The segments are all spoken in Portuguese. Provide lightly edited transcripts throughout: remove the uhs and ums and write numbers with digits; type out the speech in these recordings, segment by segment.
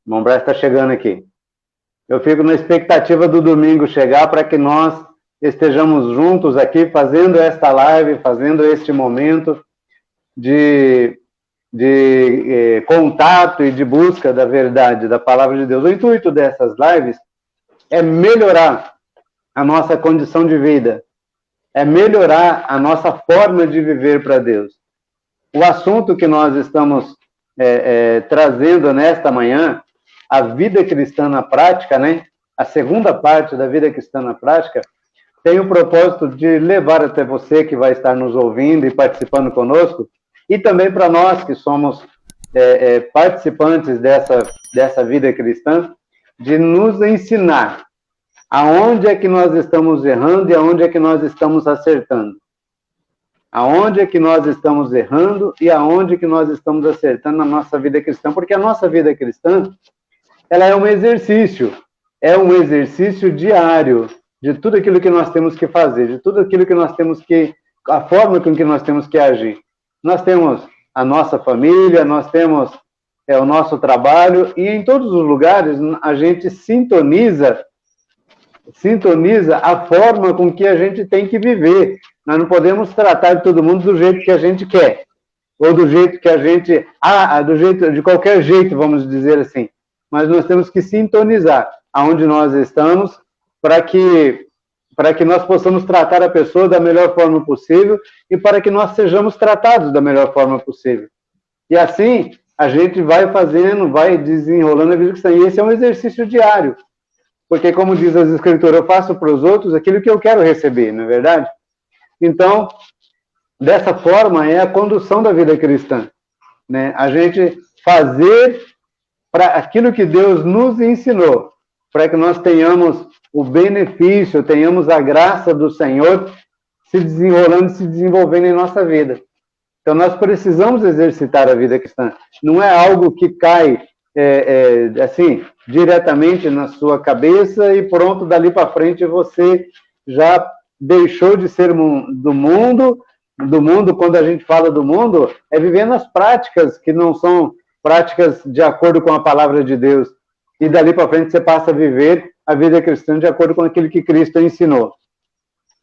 O irmão Braz está chegando aqui. Eu fico na expectativa do domingo chegar para que nós estejamos juntos aqui fazendo esta live, fazendo este momento de contato e de busca da verdade, da palavra de Deus. O intuito dessas lives é melhorar a nossa condição de vida, é melhorar a nossa forma de viver para Deus. O assunto que nós estamos trazendo nesta manhã, a vida cristã na prática, né? A segunda parte da vida cristã na prática, tem o propósito de levar até você que vai estar nos ouvindo e participando conosco, e também para nós que somos participantes dessa vida cristã, de nos ensinar aonde é que nós estamos errando e aonde é que nós estamos acertando. Aonde é que nós estamos errando e aonde é que nós estamos acertando na nossa vida cristã, porque a nossa vida cristã, ela é um exercício diário de tudo aquilo que nós temos que fazer, de tudo aquilo que nós temos que, a forma com que nós temos que agir. Nós temos a nossa família, nós temos o nosso trabalho, e em todos os lugares a gente sintoniza a forma com que a gente tem que viver. Nós não podemos tratar de todo mundo do jeito que a gente quer, ou do jeito que a gente... de qualquer jeito, vamos dizer assim. Mas nós temos que sintonizar aonde nós estamos para que nós possamos tratar a pessoa da melhor forma possível e para que nós sejamos tratados da melhor forma possível. E assim, a gente vai fazendo, vai desenrolando a vida cristã. E esse é um exercício diário. Porque, como diz as Escrituras, eu faço para os outros aquilo que eu quero receber, não é verdade? Então, dessa forma, é a condução da vida cristã, né? A gente fazer para aquilo que Deus nos ensinou, para que nós tenhamos o benefício, tenhamos a graça do Senhor se desenrolando e se desenvolvendo em nossa vida. Então, nós precisamos exercitar a vida cristã. Não é algo que cai, assim, diretamente na sua cabeça e pronto, dali para frente você já deixou de ser do mundo. Do mundo, quando a gente fala do mundo, é vivendo as práticas que não são práticas de acordo com a palavra de Deus. E dali para frente você passa a viver a vida cristã de acordo com aquilo que Cristo ensinou.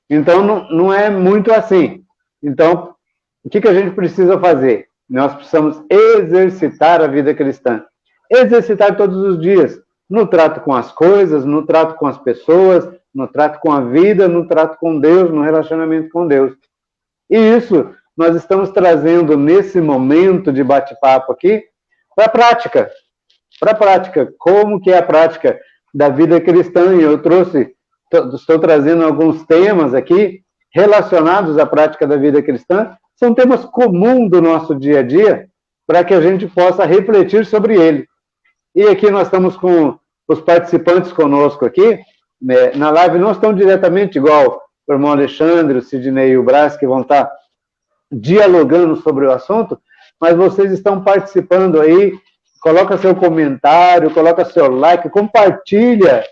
Então, não é muito assim. Então, o que a gente precisa fazer? Nós precisamos exercitar a vida cristã. Exercitar todos os dias, no trato com as coisas, no trato com as pessoas, no trato com a vida, no trato com Deus, no relacionamento com Deus. E isso nós estamos trazendo nesse momento de bate-papo aqui para a prática. Para a prática. Como que é a prática da vida cristã? E eu estou trazendo alguns temas aqui relacionados à prática da vida cristã. São temas comuns do nosso dia a dia para que a gente possa refletir sobre ele. E aqui nós estamos com os participantes conosco aqui, né? Na live não estão diretamente igual o irmão Alexandre, o Sidney e o Brás, que vão estar dialogando sobre o assunto, mas vocês estão participando aí. Coloca seu comentário, coloca seu like, compartilha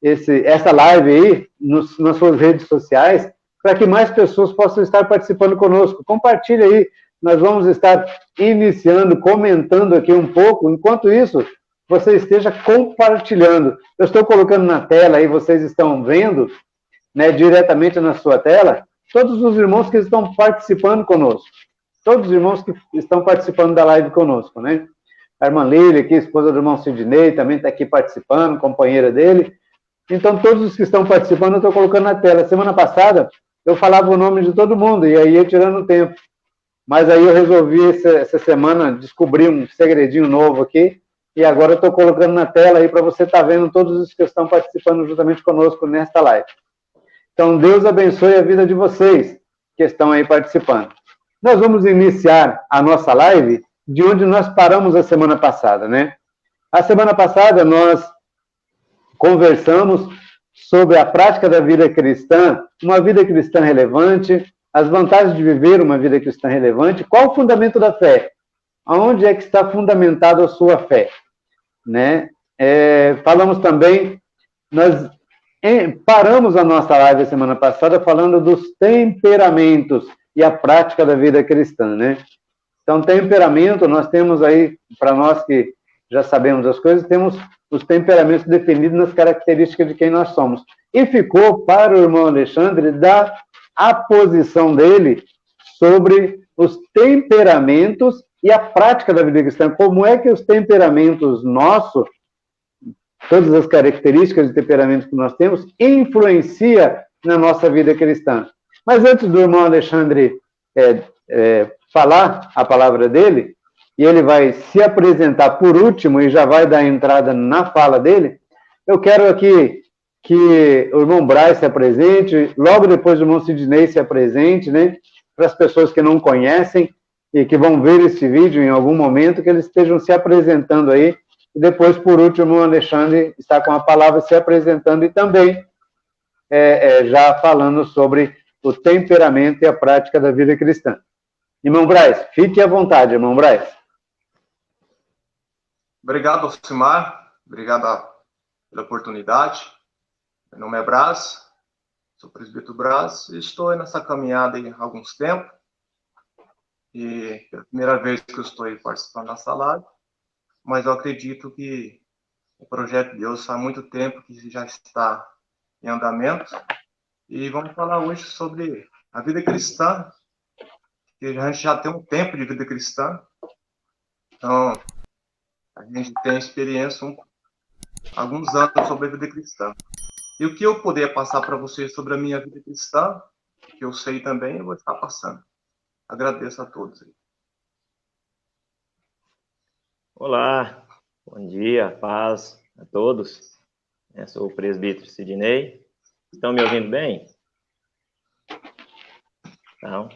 essa live aí nas suas redes sociais, para que mais pessoas possam estar participando conosco. Compartilha aí, nós vamos estar iniciando, comentando aqui um pouco. Enquanto isso, você esteja compartilhando. Eu estou colocando na tela aí, vocês estão vendo, né, diretamente na sua tela, todos os irmãos que estão participando conosco. Todos os irmãos que estão participando da live conosco, né? A irmã Lília aqui, esposa do irmão Sidney, também está aqui participando, companheira dele. Então, todos os que estão participando, eu estou colocando na tela. Semana passada, eu falava o nome de todo mundo, e aí ia tirando o tempo. Mas aí eu resolvi, essa semana, descobrir um segredinho novo aqui, e agora eu estou colocando na tela aí para você estar vendo todos os que estão participando juntamente conosco nesta live. Então, Deus abençoe a vida de vocês que estão aí participando. Nós vamos iniciar a nossa live de onde nós paramos a semana passada, né? A semana passada nós conversamos sobre a prática da vida cristã, uma vida cristã relevante, as vantagens de viver uma vida cristã relevante, qual o fundamento da fé? Aonde é que está fundamentada a sua fé? Né? Falamos também, nós paramos a nossa live a semana passada falando dos temperamentos e a prática da vida cristã, né? Então, temperamento, nós temos aí, para nós que já sabemos as coisas, temos os temperamentos definidos nas características de quem nós somos. E ficou para o irmão Alexandre dar a posição dele sobre os temperamentos e a prática da vida cristã. Como é que os temperamentos nossos, todas as características de temperamento que nós temos, influencia na nossa vida cristã. Mas antes do irmão Alexandre falar a palavra dele, e ele vai se apresentar por último e já vai dar entrada na fala dele, eu quero aqui que o irmão Braz se apresente, logo depois o irmão Sidney se apresente, né, para as pessoas que não conhecem e que vão ver esse vídeo em algum momento, que eles estejam se apresentando aí, e depois, por último, o irmão Alexandre está com a palavra se apresentando e também já falando sobre o temperamento e a prática da vida cristã. Irmão Braz, fique à vontade, irmão Braz. Obrigado, Alcimar. Obrigado pela oportunidade. Meu nome é Braz, sou presbítero Braz e estou nessa caminhada há alguns tempos. E é a primeira vez que eu estou participando dessa live, mas eu acredito que o projeto de Deus há muito tempo que já está em andamento. E vamos falar hoje sobre a vida cristã, que a gente já tem um tempo de vida cristã. Então, a gente tem experiência há alguns anos sobre a vida cristã. E o que eu puder passar para vocês sobre a minha vida cristã, que eu sei também, eu vou estar passando. Agradeço a todos. Olá, bom dia, paz a todos. Eu sou o presbítero Sidney. Estão me ouvindo bem? Então,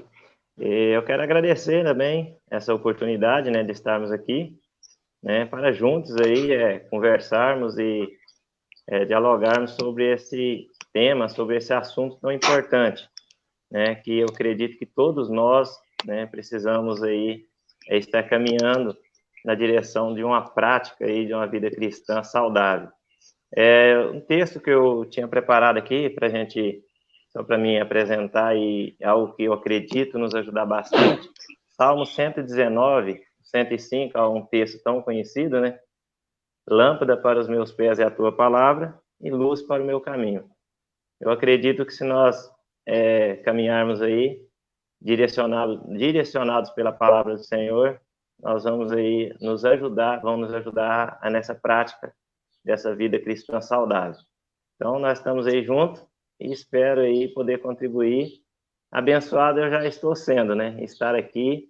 eu quero agradecer também essa oportunidade, né, de estarmos aqui, né, para juntos aí conversarmos e dialogarmos sobre esse tema, sobre esse assunto tão importante, né, que eu acredito que todos nós, né, precisamos aí estar caminhando na direção de uma prática aí de uma vida cristã saudável. Um texto que eu tinha preparado aqui para a gente, só para mim apresentar, e algo que eu acredito nos ajudar bastante, Salmo 119, 105, é um texto tão conhecido, né? Lâmpada para os meus pés é a tua palavra e luz para o meu caminho. Eu acredito que se nós caminharmos aí, direcionados pela palavra do Senhor, nós vamos aí nos ajudar nessa prática dessa vida cristã saudável. Então, nós estamos aí juntos e espero aí poder contribuir. Abençoado eu já estou sendo, né? Estar aqui,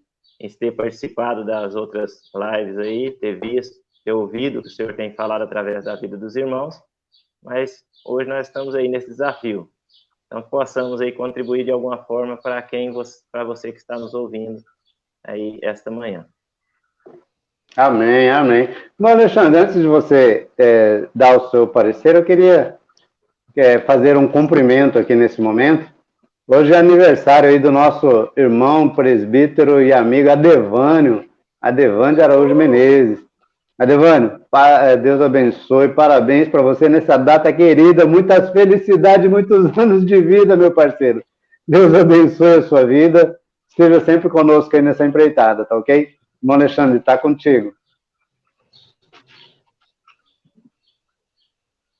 ter participado das outras lives aí, ter visto, ter ouvido o que o Senhor tem falado através da vida dos irmãos, mas hoje nós estamos aí nesse desafio. Então, possamos aí contribuir de alguma forma para você que está nos ouvindo aí esta manhã. Amém, amém. Bom, Alexandre, antes de você dar o seu parecer, eu queria fazer um cumprimento aqui nesse momento. Hoje é aniversário aí do nosso irmão, presbítero e amigo Adevânio de Araújo Menezes. Adevânio, Deus abençoe, parabéns para você nessa data querida, muitas felicidades, muitos anos de vida, meu parceiro. Deus abençoe a sua vida, esteja sempre conosco aí nessa empreitada, tá ok? Irmão Alexandre, está contigo.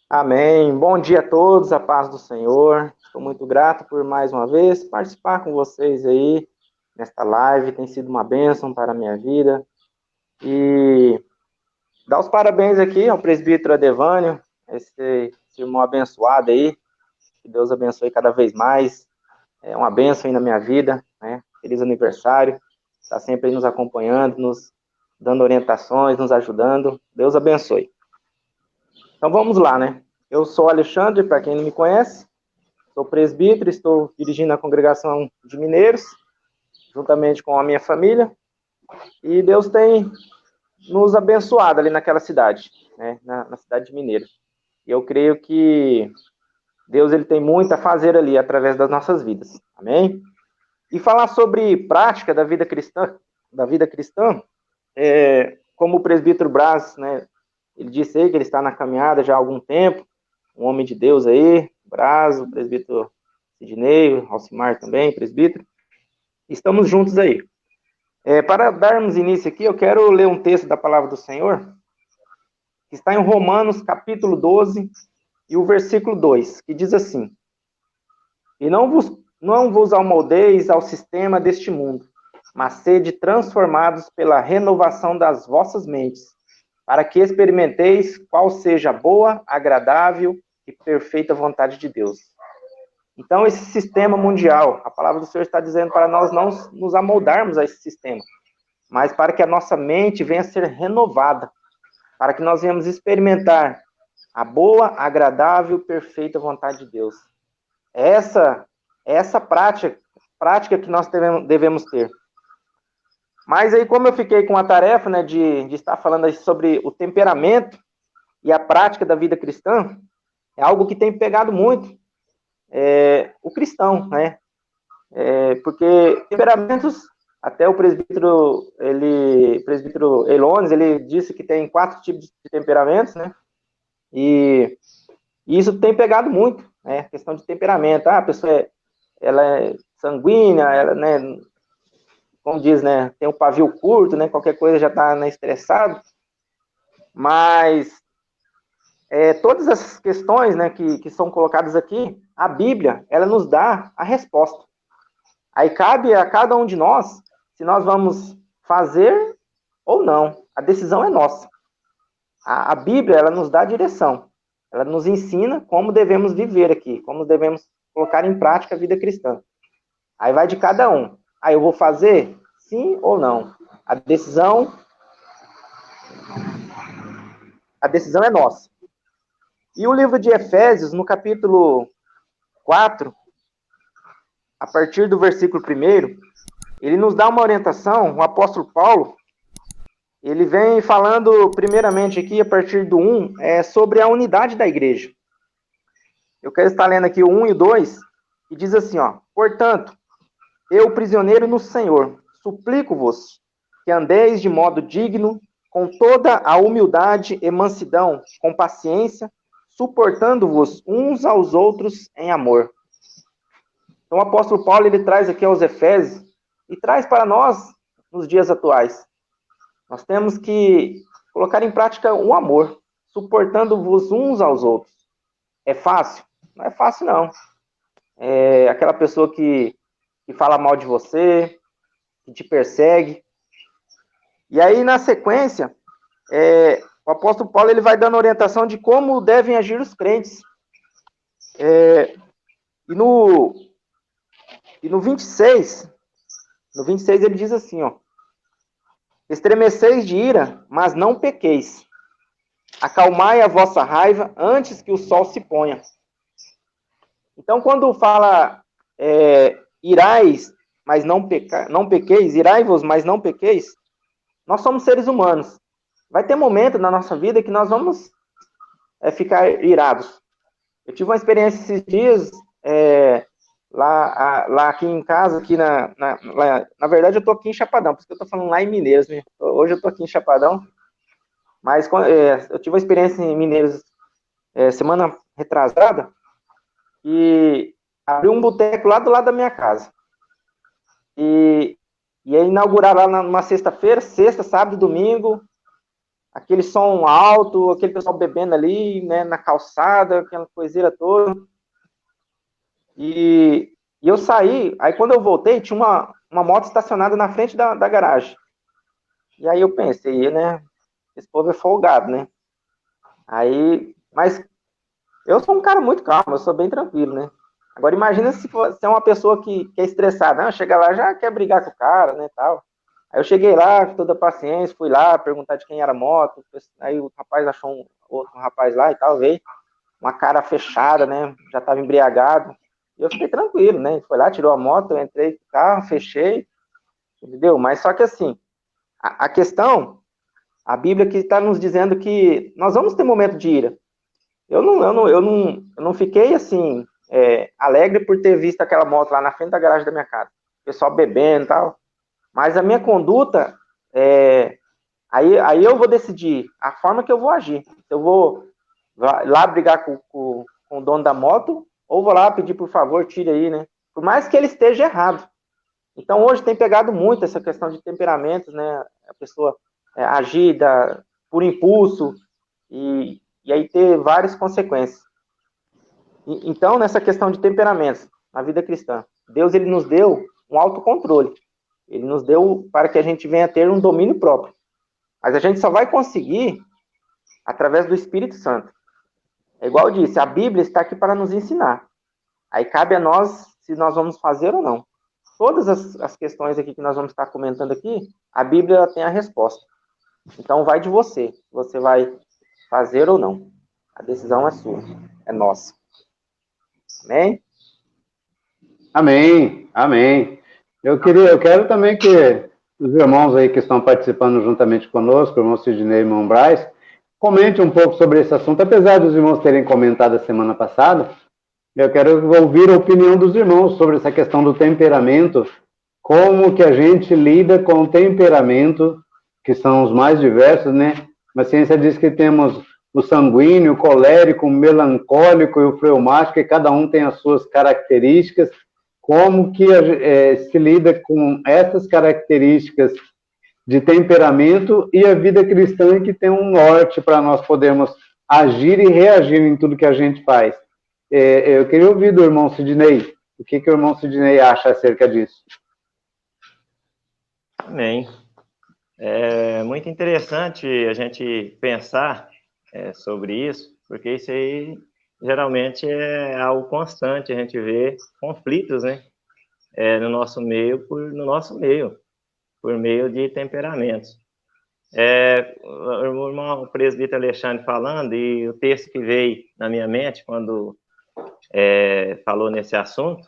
Amém. Bom dia a todos, a paz do Senhor. Estou muito grato por mais uma vez participar com vocês aí nesta live. Tem sido uma bênção para a minha vida. E dar os parabéns aqui ao presbítero Adevânio, esse irmão abençoado aí. Que Deus abençoe cada vez mais. É uma bênção aí na minha vida, né? Feliz aniversário. Está sempre aí nos acompanhando, nos dando orientações, nos ajudando. Deus abençoe. Então vamos lá, né? Eu sou o Alexandre, para quem não me conhece, sou presbítero, estou dirigindo a congregação de Mineiros, juntamente com a minha família, e Deus tem nos abençoado ali naquela cidade, né? Na cidade de Mineiros. E eu creio que Deus ele tem muito a fazer ali através das nossas vidas, amém? E falar sobre prática da vida cristã, como o presbítero Braz, né? Ele disse aí que ele está na caminhada já há algum tempo, um homem de Deus aí, Braz, o presbítero Sidney, Alcimar também, presbítero. Estamos juntos aí. Para darmos início aqui, eu quero ler um texto da palavra do Senhor, que está em Romanos, capítulo 12, e o versículo 2, que diz assim: E não vos amoldeis ao sistema deste mundo, mas sede transformados pela renovação das vossas mentes, para que experimenteis qual seja a boa, agradável e perfeita vontade de Deus. Então, esse sistema mundial, a palavra do Senhor está dizendo para nós não nos amoldarmos a esse sistema, mas para que a nossa mente venha a ser renovada, para que nós venhamos experimentar a boa, agradável e perfeita vontade de Deus. Essa prática que nós devemos ter. Mas aí, como eu fiquei com a tarefa, né, de estar falando aí sobre o temperamento e a prática da vida cristã, é algo que tem pegado muito o cristão, né? Porque temperamentos, até o presbítero Elones, ele disse que tem 4 tipos de temperamentos, né? E isso tem pegado muito, né? A questão de temperamento. A pessoa ela é sanguínea, ela, né, como diz, né, tem um pavio curto, né? Qualquer coisa já está, né, estressado. Mas todas essas questões, né, que são colocadas aqui, a Bíblia, ela nos dá a resposta. Aí cabe a cada um de nós se nós vamos fazer ou não. A decisão é nossa. A Bíblia, ela nos dá a direção. Ela nos ensina como devemos viver aqui, como devemos colocar em prática a vida cristã. Aí vai de cada um. Aí eu vou fazer sim ou não. A decisão é nossa. E o livro de Efésios, no capítulo 4, a partir do versículo 1, ele nos dá uma orientação, o apóstolo Paulo, ele vem falando primeiramente aqui, a partir do 1, sobre a unidade da igreja. Eu quero estar lendo aqui o 1 e o 2, e diz assim, ó: Portanto, eu, prisioneiro no Senhor, suplico-vos que andeis de modo digno, com toda a humildade e mansidão, com paciência, suportando-vos uns aos outros em amor. Então, o apóstolo Paulo, ele traz aqui aos Efésios, e traz para nós nos dias atuais. Nós temos que colocar em prática o amor, suportando-vos uns aos outros. É fácil? Não é fácil, não. É aquela pessoa que fala mal de você, que te persegue. E aí, na sequência, o apóstolo Paulo, ele vai dando orientação de como devem agir os crentes. E no 26, ele diz assim, ó: Estremeceis de ira, mas não pequeis. Acalmai a vossa raiva antes que o sol se ponha. Então, quando fala irais, mas não pequeis, irai-vos, mas não pequeis, nós somos seres humanos. Vai ter momento na nossa vida que nós vamos ficar irados. Eu tive uma experiência esses dias, lá aqui em casa, aqui na verdade eu tô aqui em Chapadão, por isso que eu tô falando lá em Mineiros, né? Hoje eu tô aqui em Chapadão, mas eu tive uma experiência em Mineiros semana retrasada, e abri um boteco lá do lado da minha casa, e ia inaugurar lá numa sexta-feira, sexta, sábado e domingo, aquele som alto, aquele pessoal bebendo ali, né, na calçada, aquela coiseira toda. E eu saí, aí quando eu voltei, tinha uma moto estacionada na frente da garagem. E aí eu pensei, né, esse povo é folgado, né? Aí, mas eu sou um cara muito calmo, eu sou bem tranquilo, né? Agora imagina se é uma pessoa que é estressada, né? Chega lá, já quer brigar com o cara, né, tal. Aí eu cheguei lá, com toda a paciência, fui lá perguntar de quem era a moto, aí o rapaz achou outro rapaz lá e tal, veio, uma cara fechada, né, já estava embriagado. E eu fiquei tranquilo, né? Foi lá, tirou a moto, eu entrei no carro, fechei, entendeu? Mas só que assim, a questão, a Bíblia que está nos dizendo que nós vamos ter momento de ira. Eu não fiquei assim, alegre por ter visto aquela moto lá na frente da garagem da minha casa, o pessoal bebendo e tal. Mas a minha conduta, aí eu vou decidir a forma que eu vou agir. Eu vou lá brigar com o dono da moto, ou vou lá pedir, por favor, tire aí, né? Por mais que ele esteja errado. Então, hoje tem pegado muito essa questão de temperamentos, né? A pessoa agir por impulso e aí ter várias consequências. Então, nessa questão de temperamentos, na vida cristã, Deus ele nos deu um autocontrole. Ele nos deu para que a gente venha a ter um domínio próprio. Mas a gente só vai conseguir através do Espírito Santo. É igual eu disse, a Bíblia está aqui para nos ensinar. Aí cabe a nós se nós vamos fazer ou não. Todas as questões aqui que nós vamos estar comentando aqui, a Bíblia tem a resposta. Então vai de você, se você vai fazer ou não. A decisão é sua, é nossa. Amém? Amém, amém. Eu quero também que os irmãos aí que estão participando juntamente conosco, o irmão Sidney e o irmão Braz, comente um pouco sobre esse assunto, apesar dos irmãos terem comentado a semana passada. Eu quero ouvir a opinião dos irmãos sobre essa questão do temperamento, como que a gente lida com o temperamento, que são os mais diversos, né? A ciência diz que temos o sanguíneo, o colérico, o melancólico e o fleumático, e cada um tem as suas características. Como que se lida com essas características de temperamento e a vida cristã que tem um norte para nós podermos agir e reagir em tudo que a gente faz. Eu queria ouvir do irmão Sidney, o que o irmão Sidney acha acerca disso. Amém. É muito interessante a gente pensar sobre isso, porque isso aí geralmente é algo constante, a gente vê conflitos, né, no nosso meio, por meio de temperamentos. O irmão presbítero Alexandre falando, e o texto que veio na minha mente quando falou nesse assunto,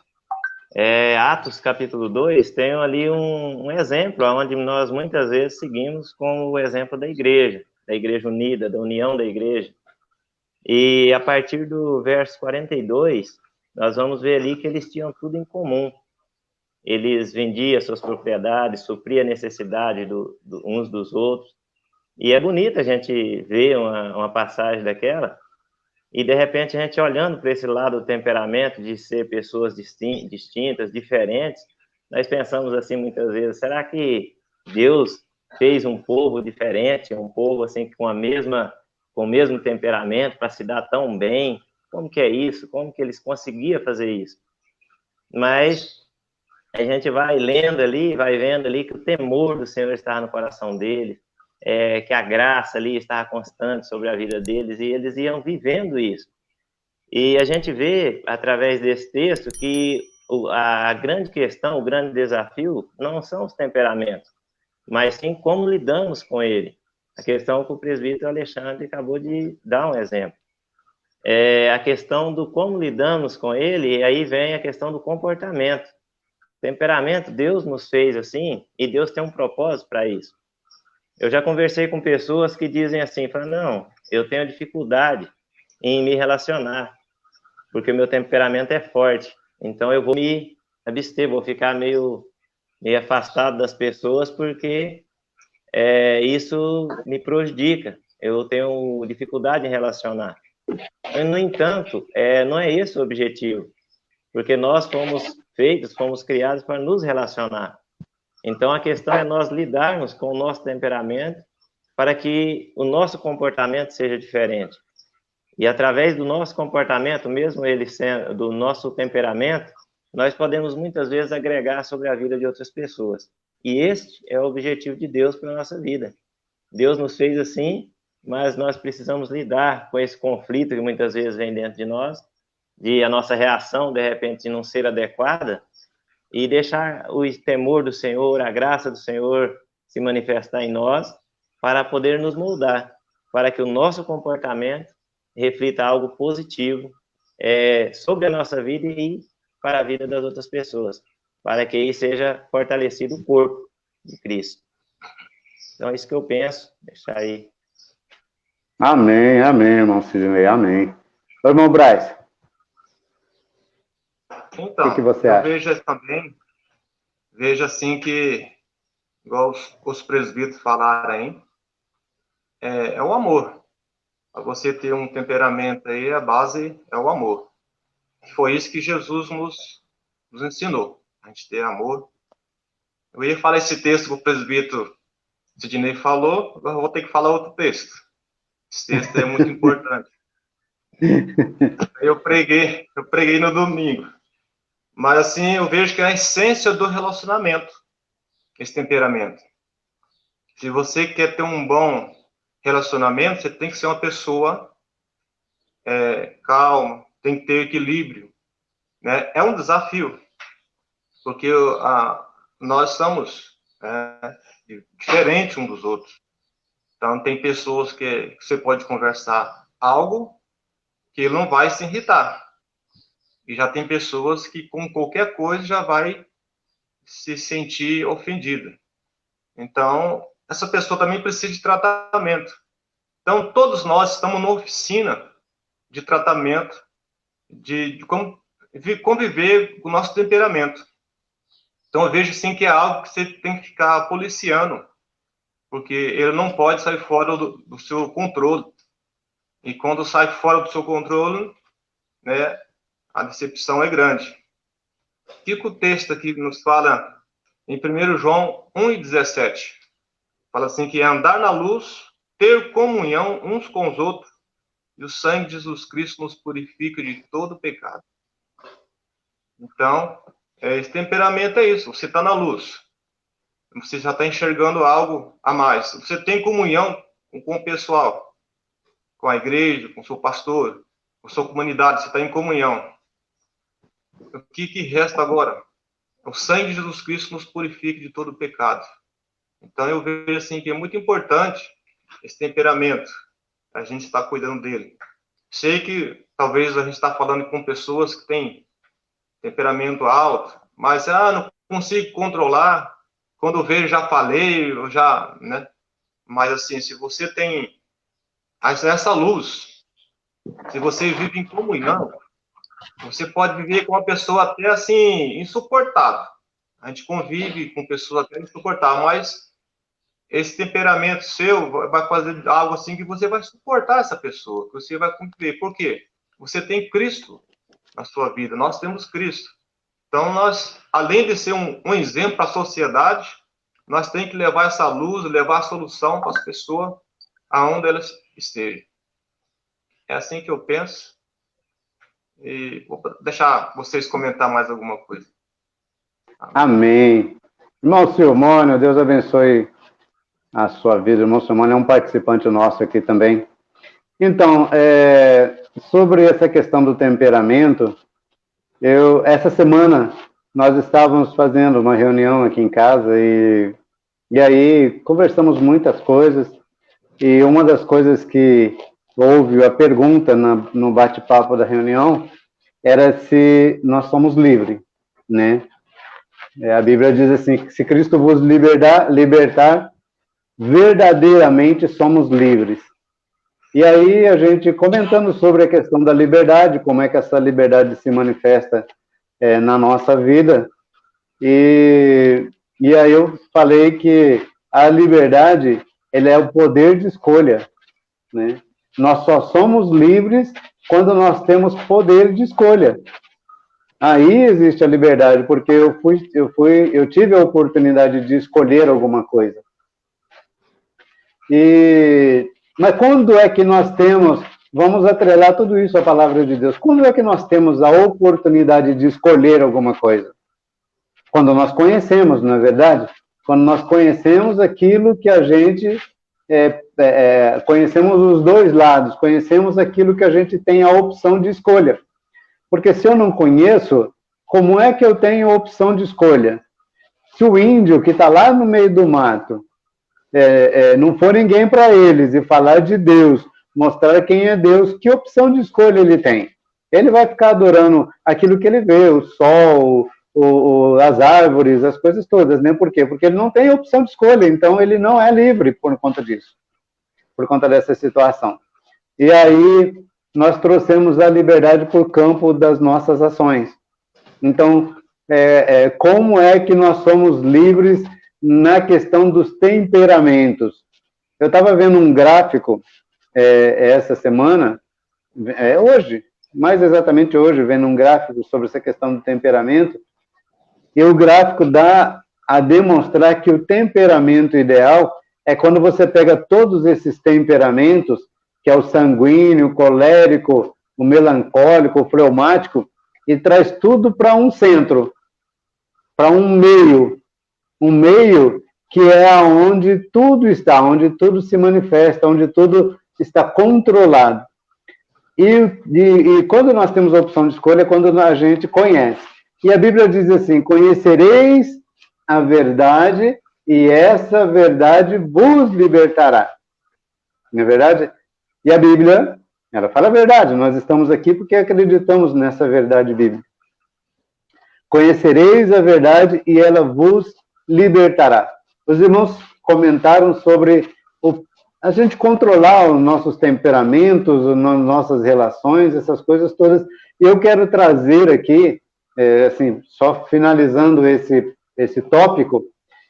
Atos capítulo 2, tem ali um exemplo, onde nós muitas vezes seguimos com o exemplo da igreja unida, da união da igreja. E a partir do verso 42, nós vamos ver ali que eles tinham tudo em comum. Eles vendiam suas propriedades, supriam a necessidade uns dos outros. E é bonito a gente ver uma passagem daquela, e de repente a gente olhando para esse lado do temperamento, de ser pessoas distintas, diferentes, nós pensamos assim muitas vezes, será que Deus fez um povo diferente, um povo assim com o mesmo temperamento para se dar tão bem? Como que é isso? Como que eles conseguiam fazer isso? Mas a gente vai lendo ali, vai vendo ali que o temor do Senhor estava no coração deles, que a graça ali estava constante sobre a vida deles, e eles iam vivendo isso. E a gente vê, através desse texto, que a grande questão, o grande desafio, não são os temperamentos, mas sim como lidamos com ele. A questão que o presbítero Alexandre acabou de dar um exemplo. A questão do como lidamos com ele, e aí vem a questão do comportamento. Temperamento, Deus nos fez assim, e Deus tem um propósito para isso. Eu já conversei com pessoas que dizem assim, não, eu tenho dificuldade em me relacionar, porque o meu temperamento é forte, então eu vou me abster, vou ficar meio afastado das pessoas, porque isso me prejudica, eu tenho dificuldade em relacionar. No entanto, não é esse o objetivo, porque nós fomos criados para nos relacionar. Então, a questão é nós lidarmos com o nosso temperamento para que o nosso comportamento seja diferente. E através do nosso comportamento, mesmo ele sendo do nosso temperamento, nós podemos muitas vezes agregar sobre a vida de outras pessoas. E este é o objetivo de Deus para a nossa vida. Deus nos fez assim, mas nós precisamos lidar com esse conflito que muitas vezes vem dentro de nós, de a nossa reação, de repente, não ser adequada, e deixar o temor do Senhor, a graça do Senhor se manifestar em nós, para poder nos moldar, para que o nosso comportamento reflita algo positivo sobre a nossa vida e para a vida das outras pessoas, para que aí seja fortalecido o corpo de Cristo. Então, é isso que eu penso, deixar aí. Amém, amém, irmão Sidney, amém. Ô, irmão Braz, então, o que você acha? Vejo assim que, igual os presbíteros falaram aí, é o amor. Para você ter um temperamento aí, a base é o amor. Foi isso que Jesus nos ensinou, a gente ter amor Eu ia falar esse texto que o presbítero Sidney falou, agora eu vou ter que falar outro texto. Esse texto é muito importante. Eu preguei no domingo. Mas, assim, eu vejo que é a essência do relacionamento, esse temperamento. Se você quer ter um bom relacionamento, você tem que ser uma pessoa calma, tem que ter equilíbrio, né? É um desafio, porque nós somos diferentes uns dos outros. Então, tem pessoas que você pode conversar algo que ele não vai se irritar. E já tem pessoas que, com qualquer coisa, já vai se sentir ofendida. Então, essa pessoa também precisa de tratamento. Então, todos nós estamos numa oficina de tratamento, de como conviver com o nosso temperamento. Então, eu vejo, sim, que é algo que você tem que ficar policiando, porque ele não pode sair fora do seu controle. E quando sai fora do seu controle, né, a decepção é grande. O que o texto aqui nos fala em 1 João 1,17? Fala assim que é andar na luz, ter comunhão uns com os outros, e o sangue de Jesus Cristo nos purifica de todo pecado. Então, esse temperamento é isso. Você está na luz. Você já está enxergando algo a mais. Você tem comunhão com o pessoal, com a igreja, com o seu pastor, com a sua comunidade. Você está em comunhão. O que resta agora? O sangue de Jesus Cristo nos purifica de todo pecado. Então, eu vejo assim que é muito importante esse temperamento. A gente está cuidando dele. Sei que talvez a gente está falando com pessoas que têm temperamento alto, mas não consigo controlar. Quando eu vejo, já falei, eu já, né? Mas assim, se você tem essa luz, se você vive em comunhão, você pode viver com uma pessoa até assim, insuportável. A gente convive com pessoas até insuportáveis, mas esse temperamento seu vai fazer algo assim que você vai suportar essa pessoa, que você vai conviver. Por quê? Você tem Cristo na sua vida, nós temos Cristo. Então, nós, além de ser um exemplo para a sociedade, nós temos que levar essa luz, levar a solução para as pessoas aonde elas estejam. É assim que eu penso. E vou deixar vocês comentar mais alguma coisa. Amém. Irmão Silmônio, Deus abençoe a sua vida. Irmão Silmônio é um participante nosso aqui também. Então, sobre essa questão do temperamento, essa semana nós estávamos fazendo uma reunião aqui em casa e aí conversamos muitas coisas, e uma das coisas que houve a pergunta no bate-papo da reunião era se nós somos livres, né? A Bíblia diz assim, que se Cristo vos libertar, verdadeiramente somos livres. E aí a gente comentando sobre a questão da liberdade, como é que essa liberdade se manifesta na nossa vida, e aí eu falei que a liberdade, ela é o poder de escolha, né? Nós só somos livres quando nós temos poder de escolha. Aí existe a liberdade, porque eu tive a oportunidade de escolher alguma coisa. Mas quando é que nós temos, vamos atrelar tudo isso à palavra de Deus, quando é que nós temos a oportunidade de escolher alguma coisa? Quando nós conhecemos, não é verdade? Quando nós conhecemos aquilo que a gente, conhecemos os dois lados, conhecemos aquilo que a gente tem a opção de escolha. Porque se eu não conheço, como é que eu tenho a opção de escolha? Se o índio que está lá no meio do mato, não for ninguém para eles e falar de Deus, mostrar quem é Deus, que opção de escolha ele tem? Ele vai ficar adorando aquilo que ele vê, o sol, as árvores, as coisas todas, né? Por quê? Porque ele não tem opção de escolha, então ele não é livre por conta disso, por conta dessa situação. E aí nós trouxemos a liberdade para o campo das nossas ações. Então, como é que nós somos livres na questão dos temperamentos? Eu estava vendo um gráfico essa semana, hoje, mais exatamente hoje, vendo um gráfico sobre essa questão do temperamento, e o gráfico dá a demonstrar que o temperamento ideal é quando você pega todos esses temperamentos, que é o sanguíneo, o colérico, o melancólico, o fleumático, e traz tudo para um centro, para um meio que é onde tudo está, onde tudo se manifesta, onde tudo está controlado. E quando nós temos a opção de escolha, é quando a gente conhece. E a Bíblia diz assim: conhecereis a verdade, e essa verdade vos libertará. Não é verdade? E a Bíblia, ela fala a verdade. Nós estamos aqui porque acreditamos nessa verdade bíblica. Conhecereis a verdade, e ela vos libertará. Os irmãos comentaram sobre a gente controlar os nossos temperamentos, as nossas relações, essas coisas todas. E eu quero trazer aqui, assim, só finalizando esse tópico,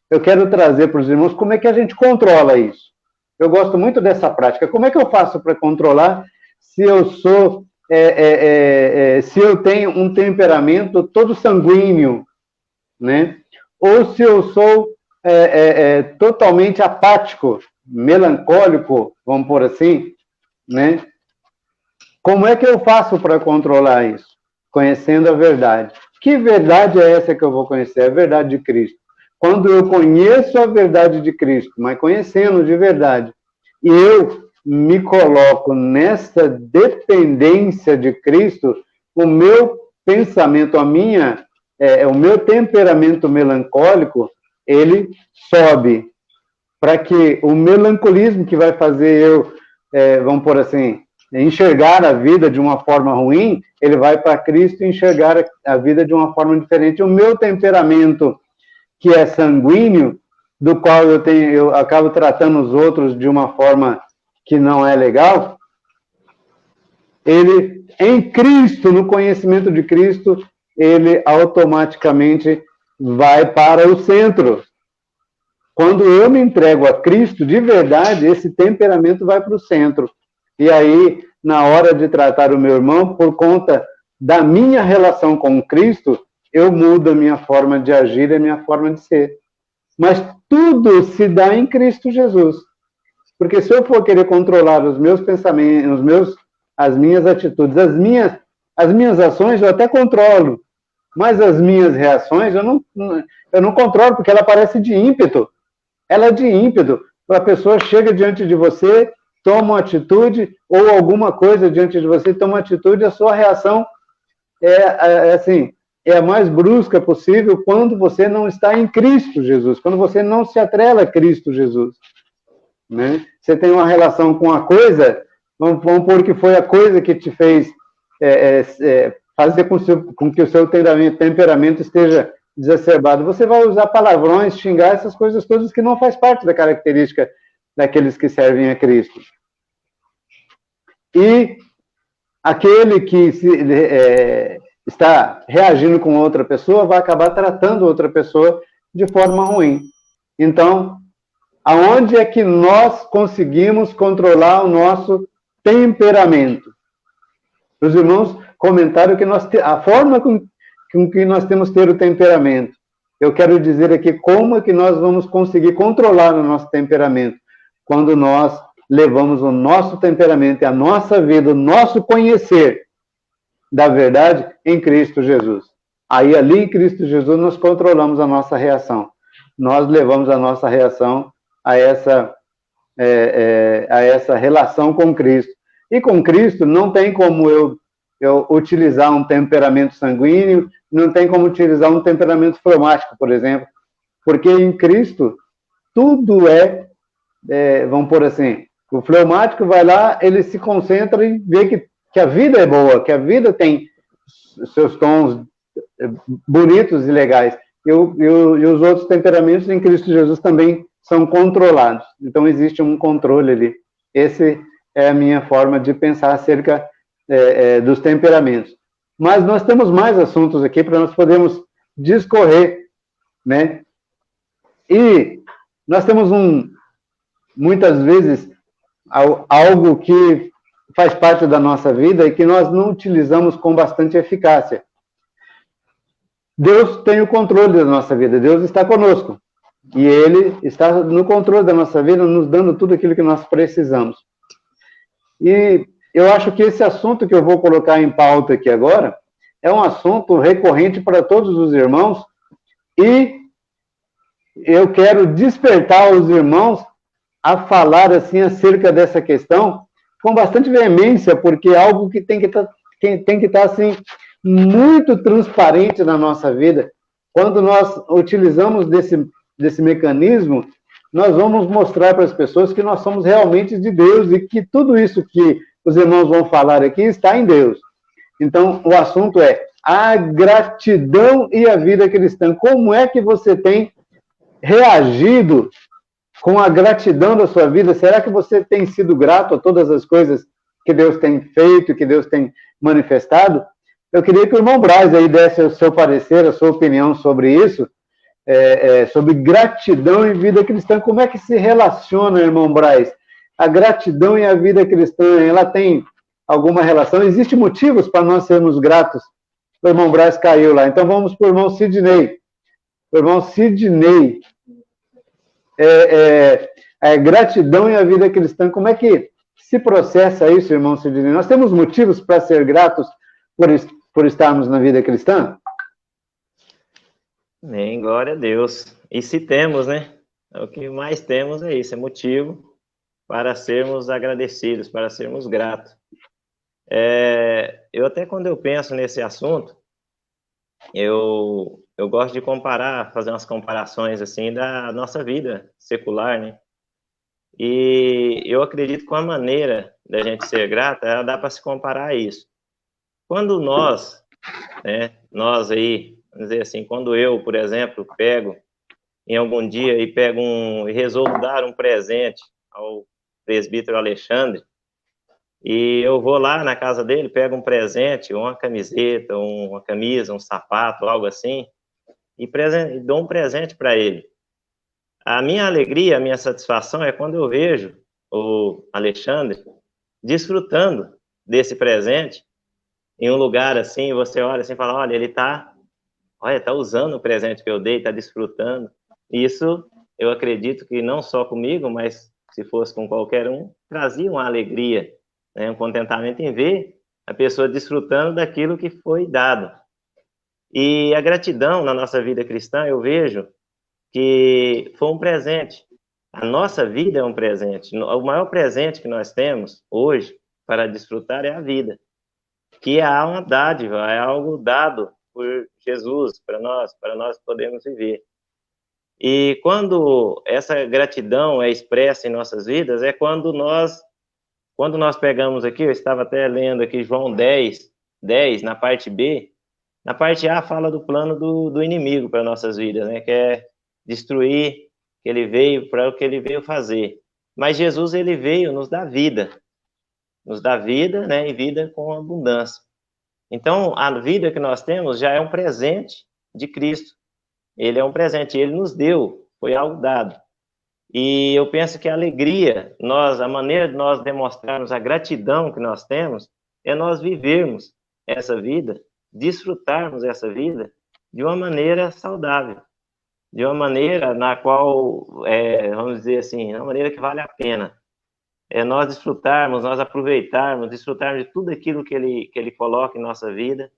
eu quero trazer para os irmãos como é que a gente controla isso. Eu gosto muito dessa prática. Como é que eu faço para controlar se eu sou, se eu tenho um temperamento todo sanguíneo, né? Ou se eu sou totalmente apático, melancólico, vamos pôr assim, né? Como é que eu faço para controlar isso? Conhecendo a verdade. Que verdade é essa que eu vou conhecer? A verdade de Cristo. Quando eu conheço a verdade de Cristo, mas conhecendo de verdade, e eu me coloco nessa dependência de Cristo, o meu pensamento, o meu temperamento melancólico, ele sobe, para que o melancolismo que vai fazer eu, vamos por assim, enxergar a vida de uma forma ruim, ele vai para Cristo enxergar a vida de uma forma diferente. O meu temperamento, que é sanguíneo, do qual eu acabo tratando os outros de uma forma que não é legal, ele, em Cristo, no conhecimento de Cristo, ele automaticamente vai para o centro. Quando eu me entrego a Cristo, de verdade, esse temperamento vai para o centro. E aí, na hora de tratar o meu irmão, por conta da minha relação com Cristo, eu mudo a minha forma de agir e a minha forma de ser. Mas tudo se dá em Cristo Jesus. Porque se eu for querer controlar os meus pensamentos, as minhas atitudes, as minhas ações, eu até controlo. Mas as minhas reações, eu não controlo, porque ela parece de ímpeto. Ela é de ímpeto. A pessoa chega diante de você, toma uma atitude, ou alguma coisa diante de você, toma uma atitude, a sua reação é a mais brusca possível quando você não está em Cristo Jesus, quando você não se atrela a Cristo Jesus. Né? Você tem uma relação com a coisa, vamos pôr que foi a coisa que te fez fazer com que o seu temperamento esteja exacerbado. Você vai usar palavrões, xingar, essas coisas todas que não faz parte da característica daqueles que servem a Cristo. E aquele que está reagindo com outra pessoa vai acabar tratando outra pessoa de forma ruim. Então, aonde é que nós conseguimos controlar o nosso temperamento? Os irmãos comentaram que a forma com que nós temos que ter o temperamento. Eu quero dizer aqui como é que nós vamos conseguir controlar o nosso temperamento. Quando nós levamos o nosso temperamento e a nossa vida, o nosso conhecer da verdade em Cristo Jesus. Aí, ali em Cristo Jesus, nós controlamos a nossa reação. Nós levamos a nossa reação a essa relação com Cristo. E com Cristo não tem como eu utilizar um temperamento sanguíneo, não tem como utilizar um temperamento fleumático, por exemplo, porque em Cristo tudo vamos pôr assim, o fleumático vai lá, ele se concentra e vê que a vida é boa, que a vida tem seus tons bonitos e legais, e os outros temperamentos em Cristo Jesus também são controlados. Então existe um controle ali. Essa é a minha forma de pensar acerca dos temperamentos. Mas nós temos mais assuntos aqui para nós podermos discorrer, né? E nós temos muitas vezes algo que faz parte da nossa vida e que nós não utilizamos com bastante eficácia. Deus tem o controle da nossa vida, Deus está conosco. E Ele está no controle da nossa vida, nos dando tudo aquilo que nós precisamos. E eu acho que esse assunto que eu vou colocar em pauta aqui agora é um assunto recorrente para todos os irmãos, e eu quero despertar os irmãos a falar assim acerca dessa questão com bastante veemência, porque é algo que tem que estar assim muito transparente na nossa vida. Quando nós utilizamos desse mecanismo, nós vamos mostrar para as pessoas que nós somos realmente de Deus e que tudo isso que os irmãos vão falar aqui está em Deus. Então, o assunto é a gratidão e a vida cristã. Como é que você tem reagido com a gratidão da sua vida? Será que você tem sido grato a todas as coisas que Deus tem feito, que Deus tem manifestado? Eu queria que o irmão Braz aí desse o seu parecer, a sua opinião sobre isso, sobre gratidão e vida cristã. Como é que se relaciona, irmão Braz? A gratidão e a vida cristã, ela tem alguma relação? Existem motivos para nós sermos gratos? O irmão Braz caiu lá. Então vamos para o irmão Sidney. O irmão Sidney, a gratidão e a vida cristã, como é que se processa isso, irmão Sidney? Nós temos motivos para ser gratos por estarmos na vida cristã? Amém, glória a Deus. E se temos, né? O que mais temos é isso, é motivo para sermos agradecidos, para sermos gratos. Eu até quando eu penso nesse assunto, eu gosto de comparar, fazer umas comparações assim da nossa vida secular, né? E eu acredito que uma maneira da gente ser grata, dá para se comparar a isso. Quando nós aí, vamos dizer assim, quando eu, por exemplo, pego em algum dia e resolvo dar um presente ao presbítero Alexandre, e eu vou lá na casa dele, pego um presente, uma camiseta, uma camisa, um sapato, algo assim, e dou um presente para ele. A minha alegria, a minha satisfação é quando eu vejo o Alexandre desfrutando desse presente em um lugar assim, você olha assim e fala, olha, ele tá usando o presente que eu dei, tá desfrutando. Isso, eu acredito que não só comigo, mas se fosse com qualquer um, trazia uma alegria, né, um contentamento em ver a pessoa desfrutando daquilo que foi dado. E a gratidão na nossa vida cristã, eu vejo que foi um presente. A nossa vida é um presente. O maior presente que nós temos hoje para desfrutar é a vida, que é uma dádiva, é algo dado por Jesus para nós podermos viver. E quando essa gratidão é expressa em nossas vidas, é quando nós pegamos aqui, eu estava até lendo aqui João 10, na parte B, na parte A fala do plano do inimigo para nossas vidas, né, que é destruir, que ele veio para o que ele veio fazer. Mas Jesus, ele veio nos dar vida, né, e vida com abundância. Então, a vida que nós temos já é um presente de Cristo. Ele é um presente, ele nos deu, foi algo dado. E eu penso que a alegria, a maneira de nós demonstrarmos a gratidão que nós temos, é nós vivermos essa vida, desfrutarmos essa vida de uma maneira saudável, de uma maneira na qual, vamos dizer assim, uma maneira que vale a pena. Nós desfrutarmos, nós aproveitarmos, desfrutarmos de tudo aquilo que ele coloca em nossa vida,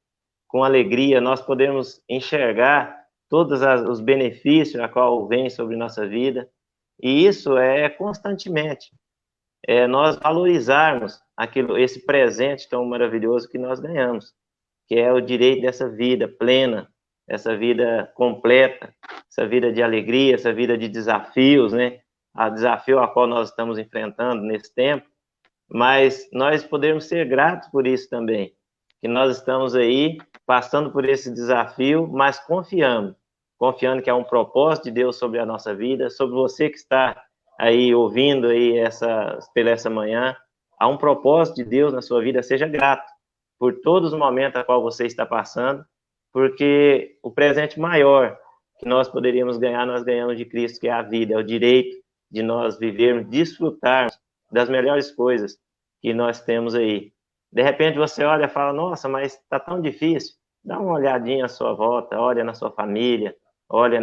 com alegria, nós podemos enxergar todos os benefícios a qual vem sobre nossa vida, e isso é constantemente, nós valorizarmos esse presente tão maravilhoso que nós ganhamos, que é o direito dessa vida plena, essa vida completa, essa vida de alegria, essa vida de desafios, né? A desafio a qual nós estamos enfrentando nesse tempo, mas nós podemos ser gratos por isso também, que nós estamos aí passando por esse desafio, mas confiando que há um propósito de Deus sobre a nossa vida, sobre você que está aí ouvindo aí pela essa manhã, há um propósito de Deus na sua vida, seja grato por todos os momentos a qual você está passando, porque o presente maior que nós poderíamos ganhar, nós ganhamos de Cristo, que é a vida, é o direito de nós vivermos, desfrutarmos das melhores coisas que nós temos aí. De repente você olha e fala, nossa, mas está tão difícil. dá uma olhadinha à sua volta, olha na sua família, olha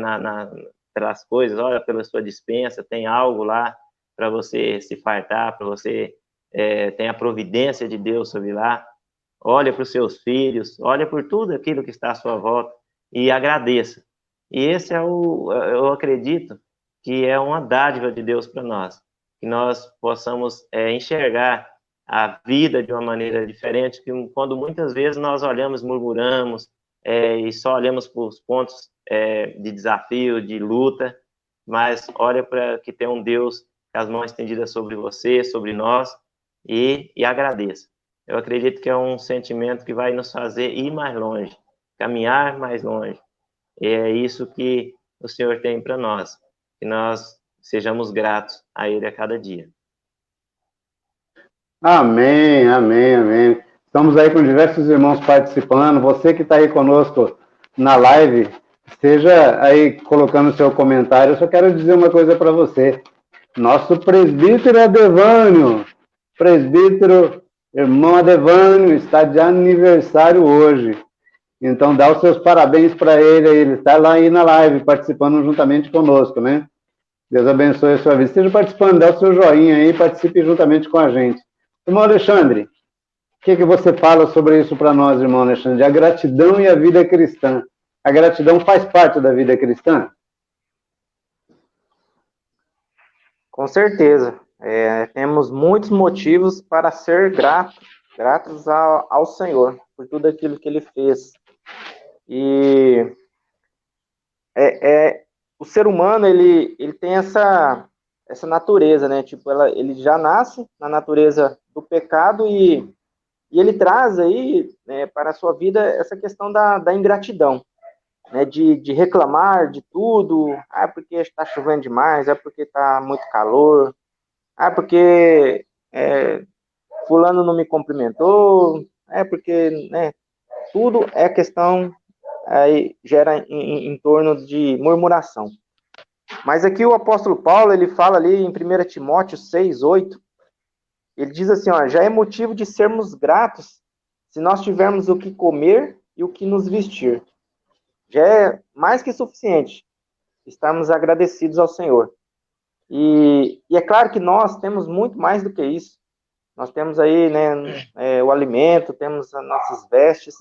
pelas coisas, olha pela sua despensa, tem algo lá para você se fartar, para você tem a providência de Deus sobre lá. Olha para os seus filhos, olha por tudo aquilo que está à sua volta e agradeça. E esse eu acredito que é uma dádiva de Deus para nós, que nós possamos enxergar a vida de uma maneira diferente, que quando muitas vezes nós olhamos, murmuramos, e só olhamos para os pontos de desafio, de luta, mas olha para que tem um Deus com as mãos estendidas sobre você, sobre nós, e agradeça. Eu acredito que é um sentimento que vai nos fazer ir mais longe, caminhar mais longe. E é isso que o Senhor tem para nós, que nós sejamos gratos a Ele a cada dia. Amém, amém, amém. Estamos aí com diversos irmãos participando. Você que está aí conosco na live, esteja aí colocando seu comentário. Eu só quero dizer uma coisa para você. Nosso presbítero Adevânio, presbítero irmão Adevânio, está de aniversário hoje. Então, dá os seus parabéns para ele. Ele está lá aí na live, participando juntamente conosco, né? Deus abençoe a sua vida. Esteja participando, dá o seu joinha aí e participe juntamente com a gente. Irmão Alexandre, o que você fala sobre isso para nós, irmão Alexandre? A gratidão e a vida cristã. A gratidão faz parte da vida cristã? Com certeza. Temos muitos motivos para ser gratos ao Senhor por tudo aquilo que Ele fez. E o ser humano, ele tem essa natureza, né? Tipo, ele já nasce na natureza do pecado e ele traz aí, né, para a sua vida essa questão da ingratidão, né? De reclamar de tudo. Ah, porque está chovendo demais, é porque está muito calor, ah, porque fulano não me cumprimentou, é porque, né, tudo é questão, aí gera em torno de murmuração. Mas aqui o apóstolo Paulo, ele fala ali em 1 Timóteo 6:8, ele diz assim, ó, já é motivo de sermos gratos se nós tivermos o que comer e o que nos vestir. Já é mais que suficiente estarmos agradecidos ao Senhor. E é claro que nós temos muito mais do que isso. Nós temos aí, né, o alimento, temos as nossas vestes,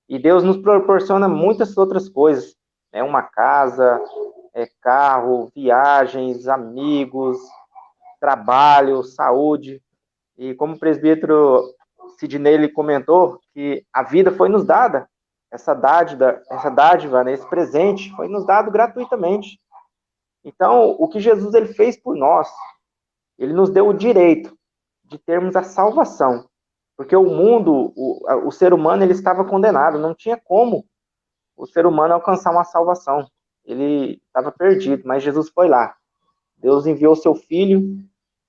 e Deus nos proporciona muitas outras coisas, né? Uma casa, carro, viagens, amigos, trabalho, saúde. E como o presbítero Sidney ele comentou, que a vida foi nos dada, essa dádiva, né, esse presente foi nos dado gratuitamente. Então, o que Jesus ele fez por nós, ele nos deu o direito de termos a salvação. Porque o mundo, o ser humano, ele estava condenado, não tinha como o ser humano alcançar uma salvação. Ele estava perdido, mas Jesus foi lá. Deus enviou seu Filho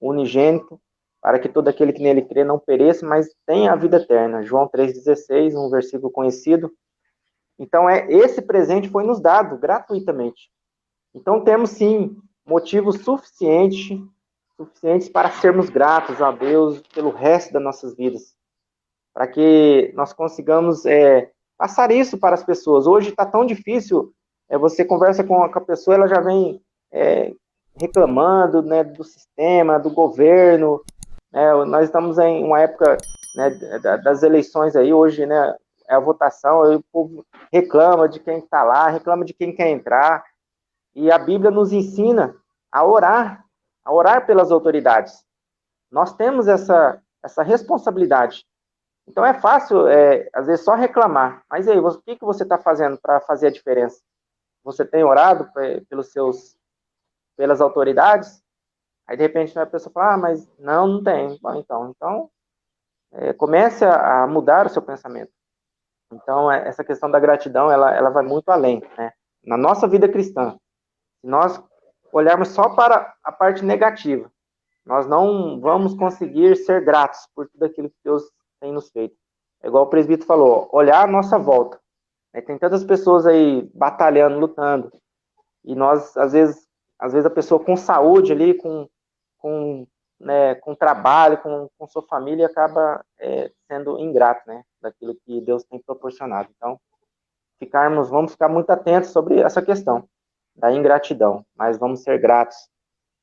unigênito para que todo aquele que nele crê não pereça, mas tenha a vida eterna. João 3,16, um versículo conhecido. Então, esse presente foi nos dado gratuitamente. Então, temos, sim, motivos suficientes para sermos gratos a Deus pelo resto das nossas vidas. Para que nós consigamos passar isso para as pessoas. Hoje está tão difícil, você conversa com a pessoa, ela já vem reclamando, né, do sistema, do governo. Nós estamos em uma época, né, das eleições aí, hoje, né, é a votação, aí o povo reclama de quem está lá, reclama de quem quer entrar, e a Bíblia nos ensina a orar pelas autoridades. Nós temos essa responsabilidade. Então é fácil, às vezes, só reclamar, mas e aí, o que você está fazendo para fazer a diferença? Você tem orado pelas autoridades? Aí, de repente, a pessoa fala, mas não tem. Bom, então comece a mudar o seu pensamento. Então, essa questão da gratidão, ela vai muito além, né? Na nossa vida cristã, se nós olharmos só para a parte negativa, nós não vamos conseguir ser gratos por tudo aquilo que Deus tem nos feito. É igual o presbítero falou, olhar a nossa volta. Tem tantas pessoas aí batalhando, lutando, e nós, às vezes a pessoa com saúde ali, com trabalho, com sua família, acaba sendo ingrato, né, daquilo que Deus tem proporcionado. Então, vamos ficar muito atentos sobre essa questão da ingratidão, mas vamos ser gratos,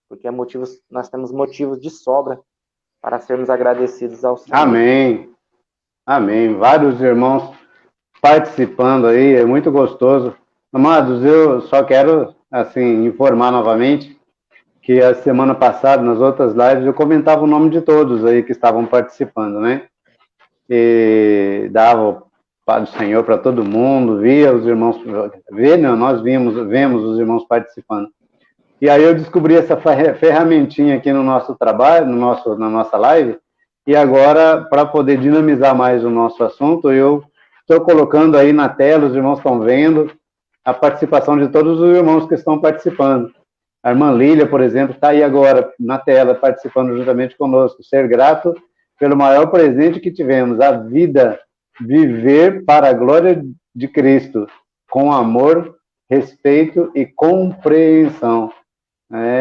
porque nós temos motivos de sobra para sermos agradecidos ao Senhor. Amém. Amém. Vários irmãos participando aí, é muito gostoso. Amados, eu só quero, assim, informar novamente que a semana passada, nas outras lives, eu comentava o nome de todos aí que estavam participando, né? E dava o Pai do Senhor para todo mundo, via os irmãos, nós vemos os irmãos participando. E aí eu descobri essa ferramentinha aqui no nosso trabalho, na nossa live, e agora, para poder dinamizar mais o nosso assunto, eu estou colocando aí na tela, os irmãos estão vendo a participação de todos os irmãos que estão participando. A irmã Lília, por exemplo, está aí agora na tela, participando juntamente conosco. Ser grato pelo maior presente que tivemos, a vida, viver para a glória de Cristo, com amor, respeito e compreensão.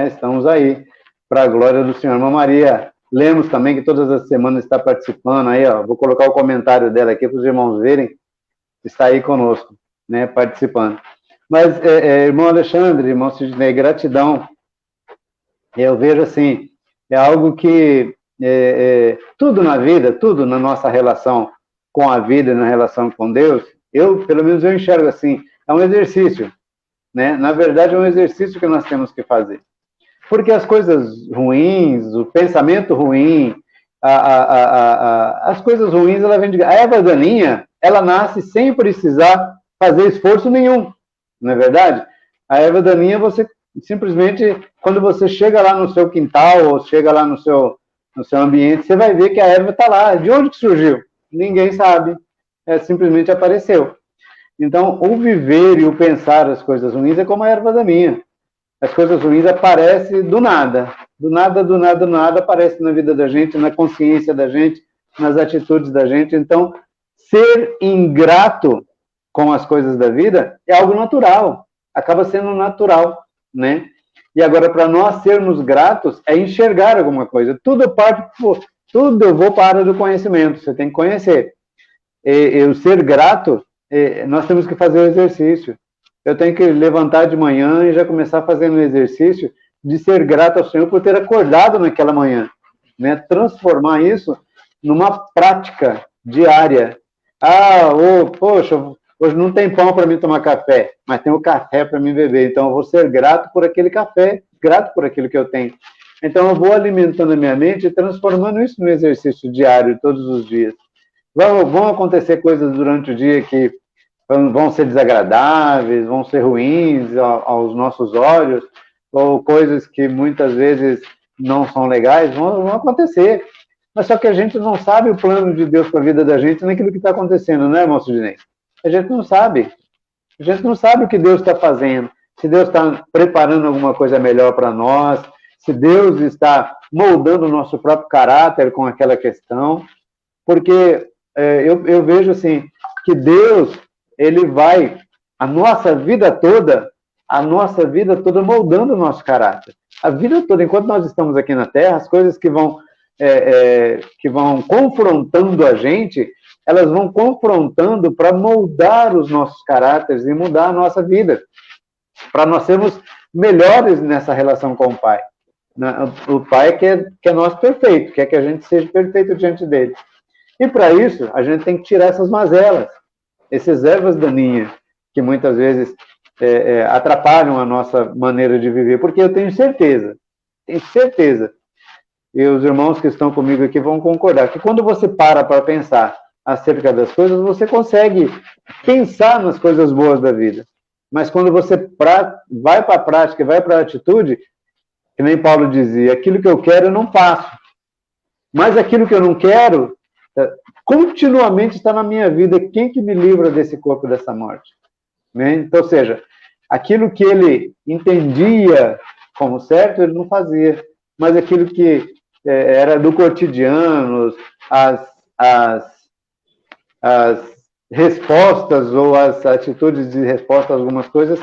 Estamos aí, para a glória do Senhor. Irmã Maria Lemos também, que todas as semanas está participando, aí, ó, vou colocar o comentário dela aqui para os irmãos verem, está aí conosco, né, participando. Mas, irmão Alexandre, irmão Sidney, gratidão. Eu vejo assim, é algo que tudo na vida, tudo na nossa relação com a vida e na relação com Deus, pelo menos eu enxergo assim, é um exercício, né? Na verdade, é um exercício que nós temos que fazer. Porque as coisas ruins, o pensamento ruim, as coisas ruins, ela vem de... A erva daninha, ela nasce sem precisar fazer esforço nenhum, não é verdade? A erva daninha, você simplesmente, quando você chega lá no seu quintal, ou chega lá no seu ambiente, você vai ver que a erva está lá. De onde que surgiu? Ninguém sabe. Simplesmente apareceu. Então, o viver e o pensar as coisas ruins é como a erva daninha. As coisas ruins aparecem do nada. Do nada, aparece na vida da gente, na consciência da gente, nas atitudes da gente. Então, ser ingrato com as coisas da vida é algo natural. Acaba sendo natural, né? E agora, para nós sermos gratos, é enxergar alguma coisa. Tudo eu vou para a área do conhecimento. Você tem que conhecer. O ser grato, nós temos que fazer o exercício. Eu tenho que levantar de manhã e já começar fazendo o exercício de ser grato ao Senhor por ter acordado naquela manhã, né? Transformar isso numa prática diária. Poxa, hoje não tem pão para mim tomar café, mas tem o café para mim beber, então eu vou ser grato por aquele café, grato por aquilo que eu tenho. Então eu vou alimentando a minha mente e transformando isso num exercício diário, todos os dias. Vão acontecer coisas durante o dia que vão ser desagradáveis, vão ser ruins aos nossos olhos, ou coisas que muitas vezes não são legais, vão acontecer. Mas só que a gente não sabe o plano de Deus para a vida da gente naquilo que está acontecendo, né, irmão Sidney? A gente não sabe. A gente não sabe o que Deus está fazendo, se Deus está preparando alguma coisa melhor para nós, se Deus está moldando o nosso próprio caráter com aquela questão, porque eu vejo assim, que Deus, ele vai a nossa vida toda moldando o nosso caráter. A vida toda, enquanto nós estamos aqui na Terra, as coisas que vão confrontando a gente, elas vão confrontando para moldar os nossos caráteres e mudar a nossa vida, para nós sermos melhores nessa relação com o Pai. O Pai quer nós perfeito, quer que a gente seja perfeito diante dele. E para isso, a gente tem que tirar essas mazelas, essas ervas daninhas, que muitas vezes atrapalham a nossa maneira de viver, porque eu tenho certeza, e os irmãos que estão comigo aqui vão concordar, que quando você para pensar acerca das coisas, você consegue pensar nas coisas boas da vida. Mas quando você vai para a prática, vai para a atitude, que nem Paulo dizia, aquilo que eu quero eu não faço. Mas aquilo que eu não quero, continuamente está na minha vida. Quem que me livra desse corpo, dessa morte? Né? Então, ou seja, aquilo que ele entendia como certo, ele não fazia. Mas aquilo que era do cotidiano, as respostas ou as atitudes de resposta a algumas coisas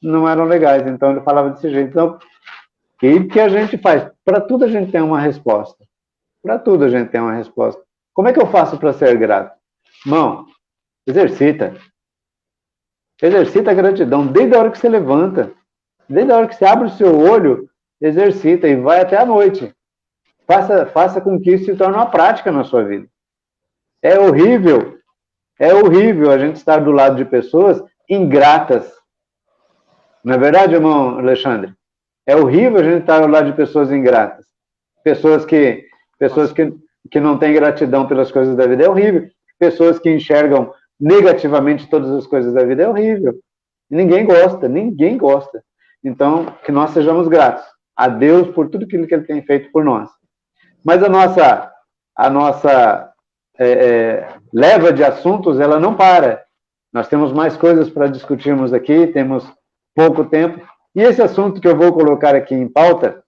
não eram legais. Então, ele falava desse jeito. Então, o que a gente faz? Para tudo a gente tem uma resposta. Para tudo a gente tem uma resposta. Como é que eu faço para ser grato? Irmão, exercita. Exercita a gratidão desde a hora que você levanta. Desde a hora que você abre o seu olho, exercita e vai até a noite. Faça com que isso se torne uma prática na sua vida. É horrível a gente estar do lado de pessoas ingratas. Não é verdade, irmão Alexandre? É horrível a gente estar ao lado de pessoas ingratas. Pessoas que não têm gratidão pelas coisas da vida. É horrível. Pessoas que enxergam negativamente todas as coisas da vida. É horrível. Ninguém gosta. Então, que nós sejamos gratos a Deus por tudo aquilo que Ele tem feito por nós. Mas a nossa leva de assuntos, ela não para. Nós temos mais coisas para discutirmos aqui, temos pouco tempo. E esse assunto que eu vou colocar aqui em pauta,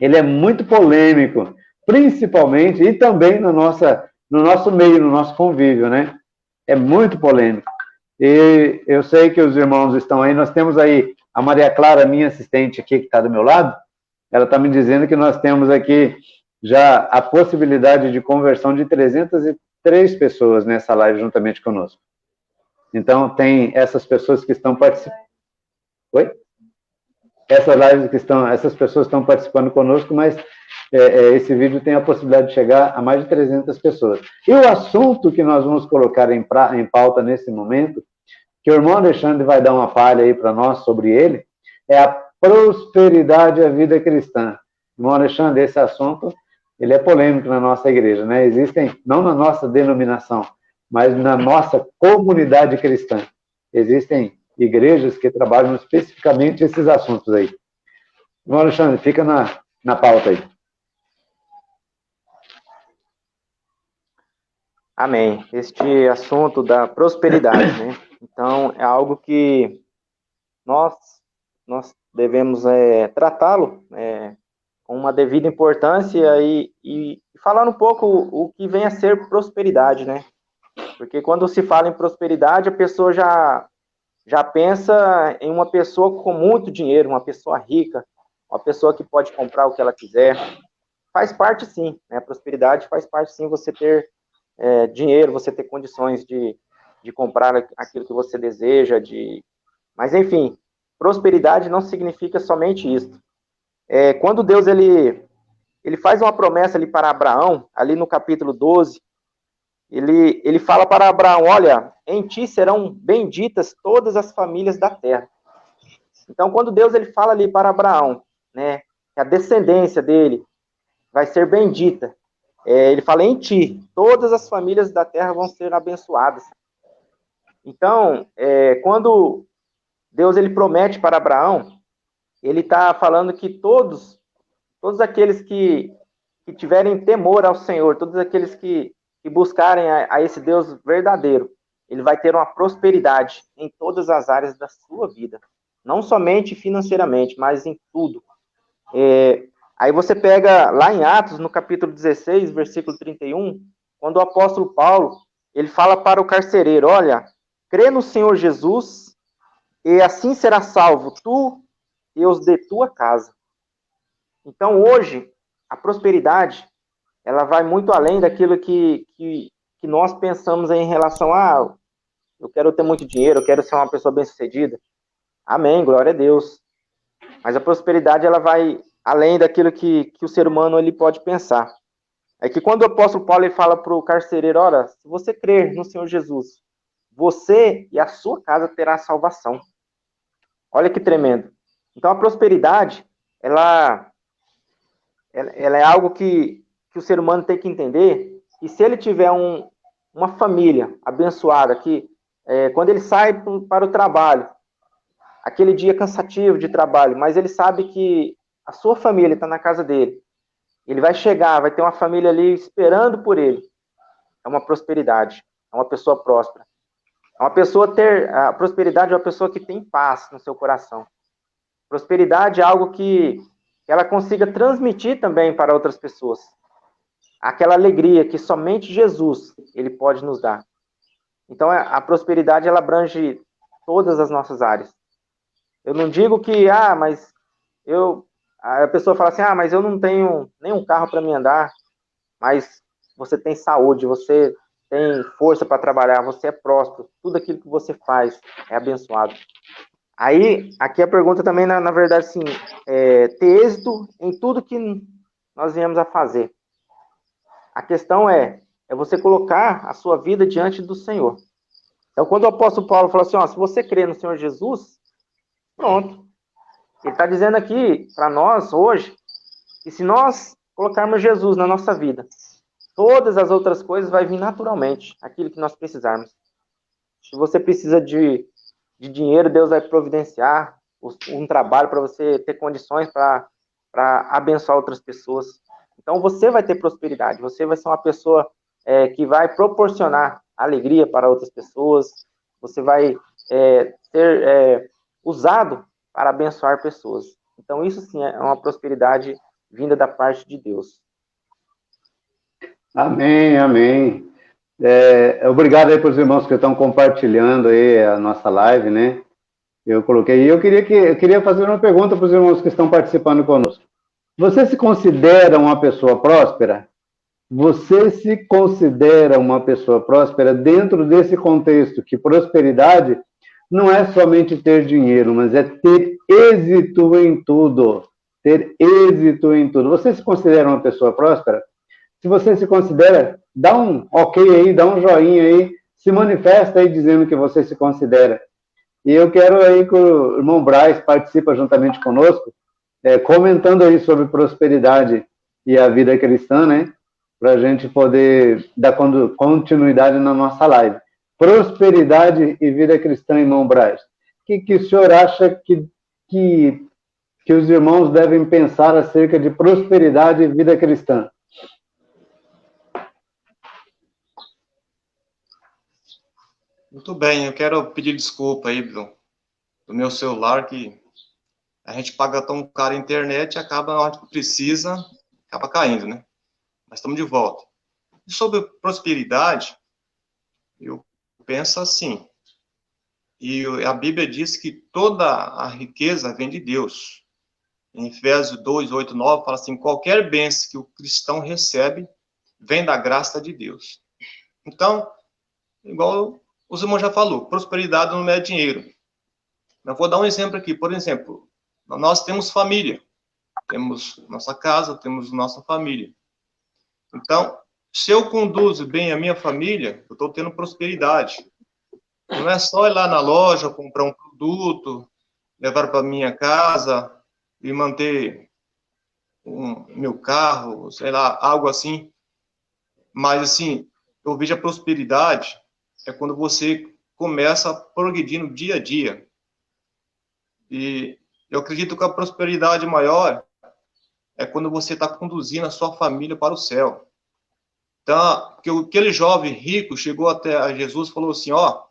ele é muito polêmico, principalmente, e também no nosso meio, no nosso convívio, né? É muito polêmico. E eu sei que os irmãos estão aí, nós temos aí a Maria Clara, minha assistente aqui, que está do meu lado, ela está me dizendo que nós temos aqui já a possibilidade de conversão de 303 pessoas nessa live juntamente conosco. Então, tem essas pessoas que estão participando. Oi? Essas pessoas estão participando conosco, mas esse vídeo tem a possibilidade de chegar a mais de 300 pessoas. E o assunto que nós vamos colocar em pauta nesse momento, que o irmão Alexandre vai dar uma palha aí para nós sobre ele, é a prosperidade à vida cristã. Irmão Alexandre, esse assunto, ele é polêmico na nossa igreja, né? Existem, não na nossa denominação, mas na nossa comunidade cristã, existem igrejas que trabalham especificamente esses assuntos aí. Irmão Alexandre, fica na pauta aí. Amém. Este assunto da prosperidade, né? Então, é algo que nós devemos tratá-lo com uma devida importância e falar um pouco o que vem a ser prosperidade, né? Porque quando se fala em prosperidade, a pessoa já pensa em uma pessoa com muito dinheiro, uma pessoa rica, uma pessoa que pode comprar o que ela quiser. Faz parte, sim, né? A prosperidade faz parte, sim, você ter dinheiro, você ter condições de comprar aquilo que você deseja, mas, enfim, prosperidade não significa somente isso. Quando Deus ele faz uma promessa ali para Abraão, ali no capítulo 12, ele fala para Abraão, olha, em ti serão benditas todas as famílias da terra. Então, quando Deus ele fala ali para Abraão, né, que a descendência dele vai ser bendita, ele fala, em ti, todas as famílias da terra vão ser abençoadas. Então, quando Deus ele promete para Abraão, ele está falando que todos aqueles que tiverem temor ao Senhor, todos aqueles que buscarem a esse Deus verdadeiro, ele vai ter uma prosperidade em todas as áreas da sua vida. Não somente financeiramente, mas em tudo. Aí você pega lá em Atos, no capítulo 16, versículo 31, quando o apóstolo Paulo, ele fala para o carcereiro, olha, crê no Senhor Jesus e assim será salvo tu e os de tua casa. Então, hoje, a prosperidade, ela vai muito além daquilo que nós pensamos em relação a, eu quero ter muito dinheiro, eu quero ser uma pessoa bem-sucedida. Amém, glória a Deus. Mas a prosperidade, ela vai além daquilo que o ser humano ele pode pensar. É que quando o apóstolo Paulo ele fala para o carcereiro, olha, se você crer no Senhor Jesus, você e a sua casa terá salvação. Olha que tremendo. Então, a prosperidade, ela é algo que o ser humano tem que entender, e se ele tiver uma família abençoada, que quando ele sai para o trabalho, aquele dia cansativo de trabalho, mas ele sabe que a sua família está na casa dele, ele vai chegar, vai ter uma família ali esperando por ele, é uma prosperidade, é uma pessoa próspera. A prosperidade é uma pessoa que tem paz no seu coração. Prosperidade é algo que ela consiga transmitir também para outras pessoas. Aquela alegria que somente Jesus ele pode nos dar. Então, a prosperidade ela abrange todas as nossas áreas. Eu não digo que, mas a pessoa fala assim, mas eu não tenho nenhum carro para me andar, mas você tem saúde, você tem força para trabalhar, você é próspero, tudo aquilo que você faz é abençoado. Aí, aqui a pergunta também, na verdade, assim, ter êxito em tudo que nós viemos a fazer. A questão é você colocar a sua vida diante do Senhor. Então, quando o apóstolo Paulo fala assim, ó, se você crê no Senhor Jesus, pronto. Ele está dizendo aqui para nós hoje que se nós colocarmos Jesus na nossa vida, todas as outras coisas vai vir naturalmente, aquilo que nós precisarmos. Se você precisa de dinheiro, Deus vai providenciar um trabalho para você ter condições para abençoar outras pessoas. Então, você vai ter prosperidade, você vai ser uma pessoa que vai proporcionar alegria para outras pessoas, você vai ser usado para abençoar pessoas. Então, isso sim é uma prosperidade vinda da parte de Deus. Amém, amém. Obrigado aí para os irmãos que estão compartilhando aí a nossa live, né? Eu coloquei. E eu queria fazer uma pergunta para os irmãos que estão participando conosco. Você se considera uma pessoa próspera? Você se considera uma pessoa próspera dentro desse contexto que prosperidade não é somente ter dinheiro, mas é ter êxito em tudo. Ter êxito em tudo. Você se considera uma pessoa próspera? Se você se considera, dá um ok aí, dá um joinha aí, se manifesta aí dizendo que você se considera. E eu quero aí que o irmão Braz participe juntamente conosco, comentando aí sobre prosperidade e a vida cristã, né? Para a gente poder dar continuidade na nossa live. Prosperidade e vida cristã, irmão Braz. O que o senhor acha que os irmãos devem pensar acerca de prosperidade e vida cristã? Muito bem, eu quero pedir desculpa aí do meu celular, que a gente paga tão caro a internet e acaba, na hora que precisa, acaba caindo, né? Mas estamos de volta. E sobre prosperidade, eu penso assim, e a Bíblia diz que toda a riqueza vem de Deus. Em Efésios 2, 8, 9, fala assim, qualquer bênção que o cristão recebe, vem da graça de Deus. Então, igual os irmãos já falou, prosperidade não é dinheiro. Eu vou dar um exemplo aqui. Por exemplo, nós temos família. Temos nossa casa, temos nossa família. Então, se eu conduzo bem a minha família, eu estou tendo prosperidade. Não é só ir lá na loja, comprar um produto, levar para minha casa e manter meu carro, sei lá, algo assim. Mas, assim, eu vejo a prosperidade é quando você começa progredindo dia a dia. E eu acredito que a prosperidade maior é quando você está conduzindo a sua família para o céu. Então, porque aquele jovem rico chegou até a Jesus e falou assim, ó,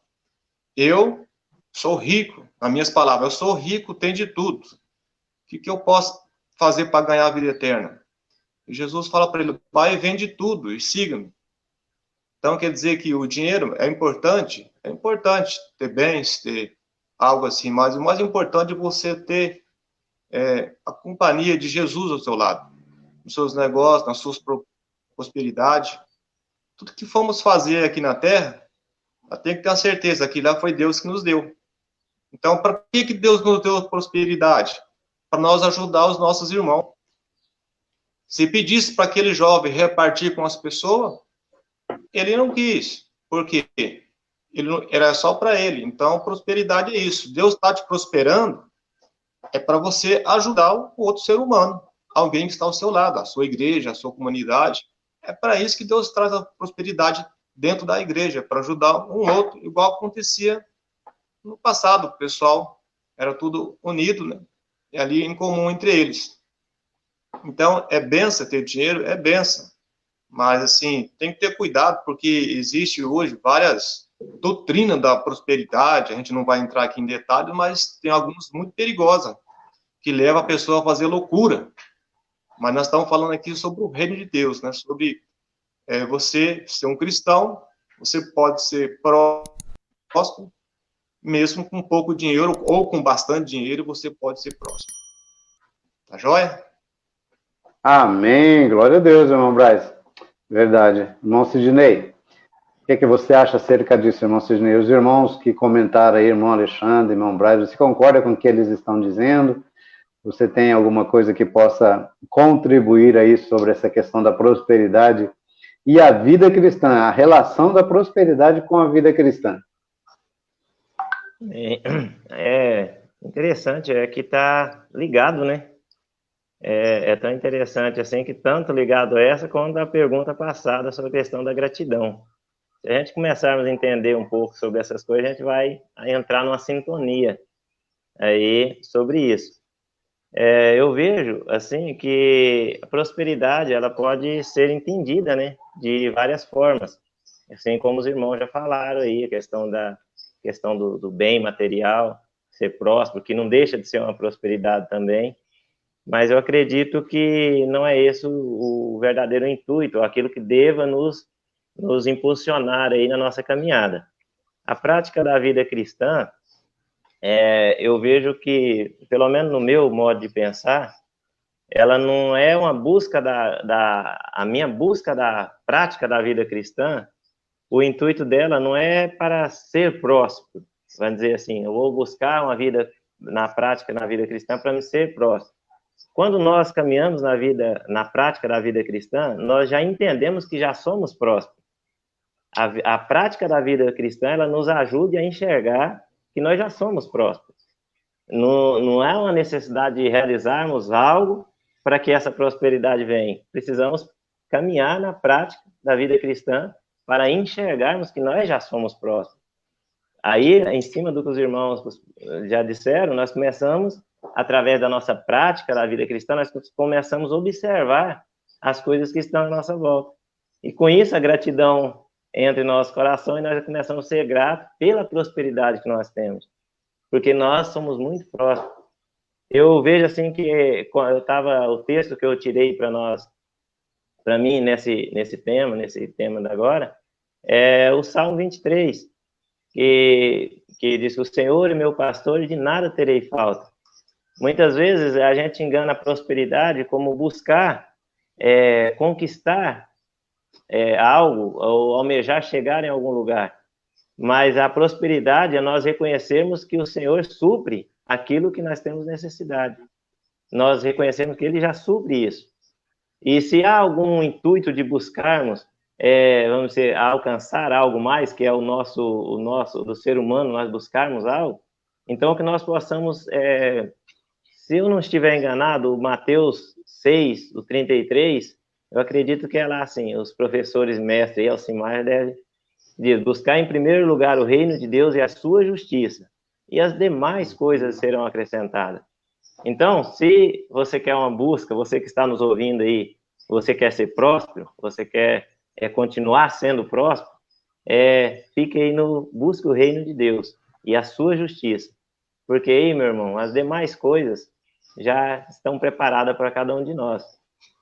eu sou rico, nas minhas palavras, eu sou rico, tenho de tudo. O que eu posso fazer para ganhar a vida eterna? E Jesus fala para ele, Pai, vende tudo e siga-me. Então, quer dizer que o dinheiro é importante ter bens, ter algo assim, mas o mais importante é você ter a companhia de Jesus ao seu lado, nos seus negócios, na sua prosperidade. Tudo que fomos fazer aqui na Terra, tem que ter a certeza que lá foi Deus que nos deu. Então, para que Deus nos deu prosperidade? Para nós ajudar os nossos irmãos. Se pedisse para aquele jovem repartir com as pessoas, ele não quis. Por quê? Era só para ele. Então, prosperidade é isso. Deus está te prosperando, é para você ajudar o outro ser humano, alguém que está ao seu lado, a sua igreja, a sua comunidade. É para isso que Deus traz a prosperidade dentro da igreja, para ajudar um outro, igual acontecia no passado. O pessoal era tudo unido, né? E ali em comum entre eles. Então, é benção ter dinheiro? É benção. Mas, assim, tem que ter cuidado, porque existe hoje várias doutrinas da prosperidade, a gente não vai entrar aqui em detalhes, mas tem algumas muito perigosas, que levam a pessoa a fazer loucura. Mas nós estamos falando aqui sobre o reino de Deus, né? Sobre você ser um cristão, você pode ser próspero, mesmo com pouco dinheiro ou com bastante dinheiro, você pode ser próspero. Tá joia? Amém. Glória a Deus, irmão Braz. Verdade. Irmão Sidney. que é que você acha acerca disso, irmão Sidney? Os irmãos que comentaram aí, irmão Alexandre, irmão Braz, você concorda com o que eles estão dizendo? Você tem alguma coisa que possa contribuir aí sobre essa questão da prosperidade e a vida cristã, a relação da prosperidade com a vida cristã? É interessante, é que está ligado, né? É tão interessante assim, que tanto ligado a essa, quanto a pergunta passada sobre a questão da gratidão. Se a gente começarmos a entender um pouco sobre essas coisas, a gente vai entrar numa sintonia aí sobre isso. Eu vejo, assim, que a prosperidade, ela pode ser entendida, né, de várias formas. Assim como os irmãos já falaram aí, a questão do bem material, ser próspero, que não deixa de ser uma prosperidade também. Mas eu acredito que não é esse o verdadeiro intuito, aquilo que deva nos impulsionar aí na nossa caminhada. A prática da vida cristã, eu vejo que, pelo menos no meu modo de pensar, ela não é uma busca a minha busca da prática da vida cristã, o intuito dela não é para ser próspero, vamos dizer assim, eu vou buscar uma vida na prática, na vida cristã, para me ser próspero. Quando nós caminhamos na prática da vida cristã, nós já entendemos que já somos prósperos. A prática da vida cristã, ela nos ajuda a enxergar que nós já somos prósperos. Não é uma necessidade de realizarmos algo para que essa prosperidade venha. Precisamos caminhar na prática da vida cristã para enxergarmos que nós já somos prósperos. Aí, em cima do que os irmãos já disseram, nós começamos, através da nossa prática da vida cristã, nós começamos a observar as coisas que estão à nossa volta. E com isso, a gratidão entra em nosso coração e nós começamos a ser gratos pela prosperidade que nós temos. Porque nós somos muito prósperos. Eu vejo assim que o texto que eu tirei para mim, nesse tema da agora, é o Salmo 23, que diz: o Senhor é meu pastor e de nada terei falta. Muitas vezes a gente engana a prosperidade como buscar conquistar algo, ou almejar chegar em algum lugar. Mas a prosperidade é nós reconhecermos que o Senhor supre aquilo que nós temos necessidade. Nós reconhecemos que Ele já supre isso. E se há algum intuito de buscarmos, vamos dizer, alcançar algo mais, que é o nosso do ser humano, nós buscarmos algo, então que nós possamos, se eu não estiver enganado, o Mateus 6, o 33, eu acredito que é lá assim, os professores mestres e Alcimar devem dizer: buscar em primeiro lugar o reino de Deus e a sua justiça, e as demais coisas serão acrescentadas. Então, se você quer uma busca, você que está nos ouvindo aí, você quer ser próspero, você quer continuar sendo próspero, fique aí busque o reino de Deus e a sua justiça. Porque aí, meu irmão, as demais coisas já estão preparadas para cada um de nós.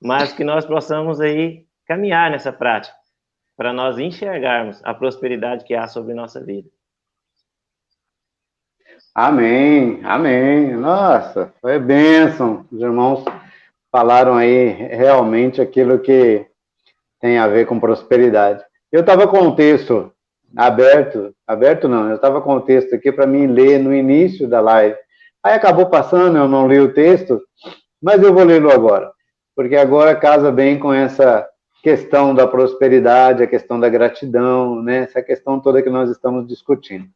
Mas que nós possamos aí caminhar nessa prática, para nós enxergarmos a prosperidade que há sobre nossa vida. Amém, amém. Nossa, foi bênção. Os irmãos falaram aí realmente aquilo que tem a ver com prosperidade. Eu estava com o texto aberto não, eu estava com o texto aqui para mim ler no início da live. Aí acabou passando, eu não li o texto, mas eu vou lê-lo agora, porque agora casa bem com essa questão da prosperidade, a questão da gratidão, né? Essa questão toda que nós estamos discutindo.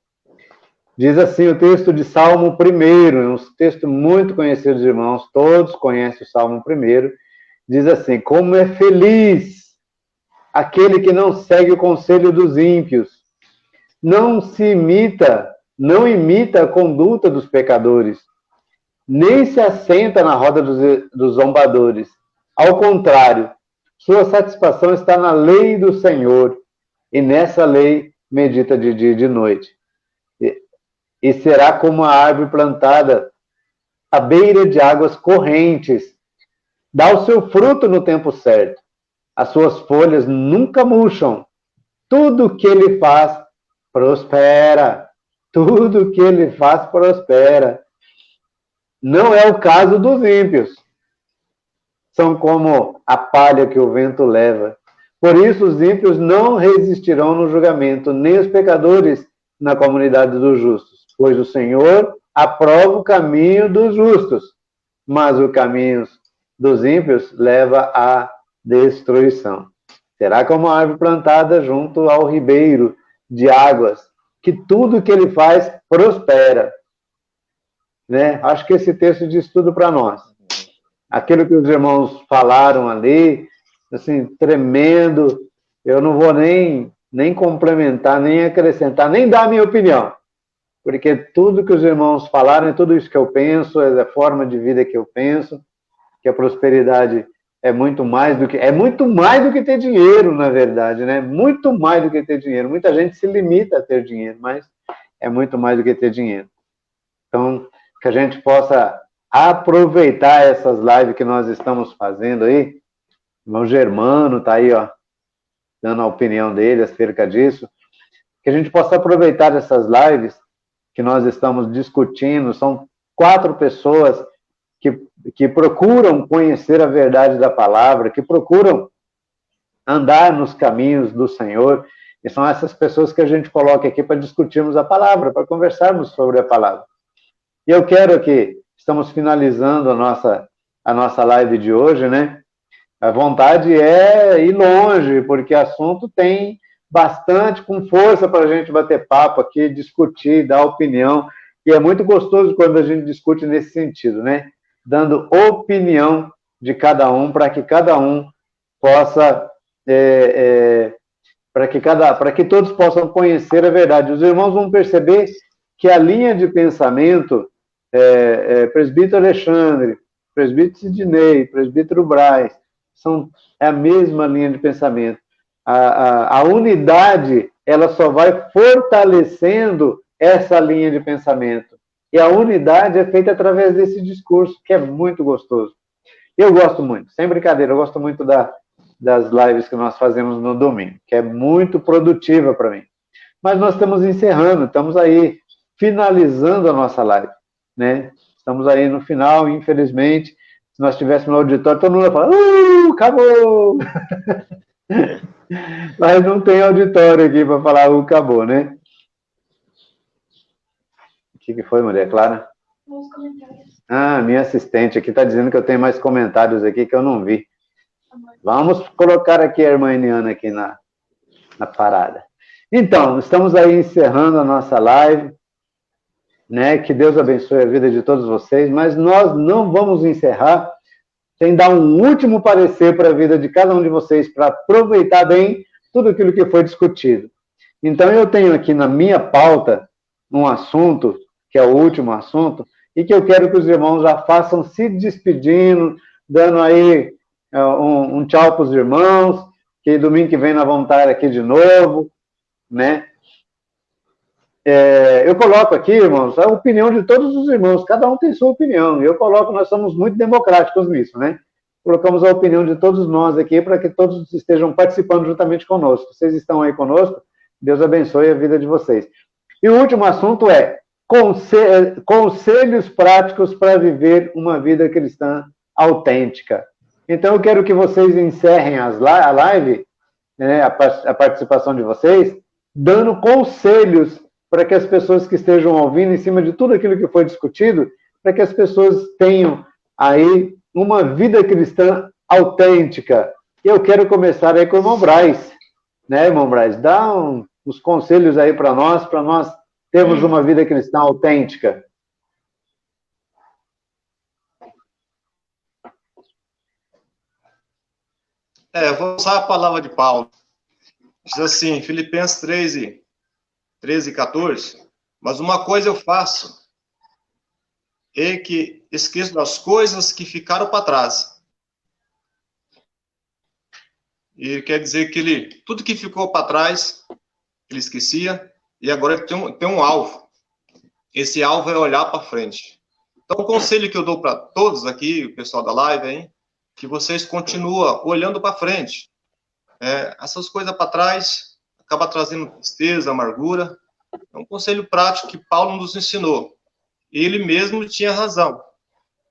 Diz assim o texto de Salmo 1, um texto muito conhecido dos irmãos, todos conhecem o Salmo 1, diz assim: como é feliz aquele que não segue o conselho dos ímpios, não imita a conduta dos pecadores, nem se assenta na roda dos zombadores. Ao contrário, sua satisfação está na lei do Senhor, e nessa lei medita de dia e de noite. E será como a árvore plantada à beira de águas correntes. Dá o seu fruto no tempo certo. As suas folhas nunca murcham. Tudo que ele faz prospera. Tudo que ele faz prospera. Não é o caso dos ímpios. São como a palha que o vento leva. Por isso os ímpios não resistirão no julgamento, nem os pecadores na comunidade dos justos, pois o Senhor aprova o caminho dos justos, mas o caminho dos ímpios leva à destruição. Será como uma árvore plantada junto ao ribeiro de águas, que tudo que ele faz prospera. Né? Acho que esse texto diz tudo para nós. Aquilo que os irmãos falaram ali, assim, tremendo, eu não vou nem complementar, nem acrescentar, nem dar a minha opinião, porque tudo que os irmãos falaram é tudo isso que eu penso, é a forma de vida que eu penso, que a prosperidade é muito mais do que ter dinheiro, na verdade, né? Muito mais do que ter dinheiro. Muita gente se limita a ter dinheiro, mas é muito mais do que ter dinheiro. Então, que a gente possa aproveitar essas lives que nós estamos fazendo aí. O irmão Germano está aí, ó, dando a opinião dele acerca disso. Que a gente possa aproveitar essas lives que nós estamos discutindo. São 4 pessoas que procuram conhecer a verdade da palavra, que procuram andar nos caminhos do Senhor. E são essas pessoas que a gente coloca aqui para discutirmos a palavra, para conversarmos sobre a palavra. E eu quero que estamos finalizando a nossa live de hoje, né? A vontade é ir longe, porque assunto tem bastante, com força para a gente bater papo aqui, discutir, dar opinião. E é muito gostoso quando a gente discute nesse sentido, né? Dando opinião de cada um, para que cada um possa, para que todos possam conhecer a verdade. Os irmãos vão perceber que a linha de pensamento, presbítero Alexandre, presbítero Sidney, presbítero Braz, é a mesma linha de pensamento. A unidade, ela só vai fortalecendo essa linha de pensamento. E a unidade é feita através desse discurso, que é muito gostoso. Eu gosto muito, sem brincadeira, eu gosto muito das lives que nós fazemos no domingo, que é muito produtiva para mim. Mas nós estamos encerrando, estamos aí finalizando a nossa live, né? Estamos aí no final, infelizmente. Se nós estivéssemos no auditório, todo mundo ia falar, acabou! Mas não tem auditório aqui para falar, acabou, né? O que foi, Maria Clara? Os comentários. Minha assistente aqui está dizendo que eu tenho mais comentários aqui que eu não vi. Vamos colocar aqui a irmã Eniana aqui na parada. Então, estamos aí encerrando a nossa live, né? Que Deus abençoe a vida de todos vocês, mas nós não vamos encerrar sem dar um último parecer para a vida de cada um de vocês, para aproveitar bem tudo aquilo que foi discutido. Então, eu tenho aqui na minha pauta um assunto, que é o último assunto, e que eu quero que os irmãos já façam se despedindo, dando aí um tchau para os irmãos, que domingo que vem nós vamos estar aqui de novo, né? Eu coloco aqui, irmãos, a opinião de todos os irmãos, cada um tem sua opinião, eu coloco, nós somos muito democráticos nisso, né? Colocamos a opinião de todos nós aqui para que todos estejam participando juntamente conosco. Vocês estão aí conosco, Deus abençoe a vida de vocês. E o último assunto é conselhos práticos para viver uma vida cristã autêntica. Então, eu quero que vocês encerrem a live, né, a participação de vocês, dando conselhos para que as pessoas que estejam ouvindo, em cima de tudo aquilo que foi discutido, para que as pessoas tenham aí uma vida cristã autêntica. E eu quero começar aí com o irmão Braz, né, irmão Braz? Dá uns conselhos aí para nós termos uma vida cristã autêntica. Vou usar a palavra de Paulo. Diz assim, Filipenses 13 e 14, mas uma coisa eu faço, é que esqueço das coisas que ficaram para trás. E quer dizer que tudo que ficou para trás, ele esquecia, e agora ele tem um alvo. Esse alvo é olhar para frente. Então, o conselho que eu dou para todos aqui, o pessoal da live, hein, que vocês continuam olhando para frente. Essas coisas para trás acaba trazendo tristeza, amargura. É um conselho prático que Paulo nos ensinou. Ele mesmo tinha razão.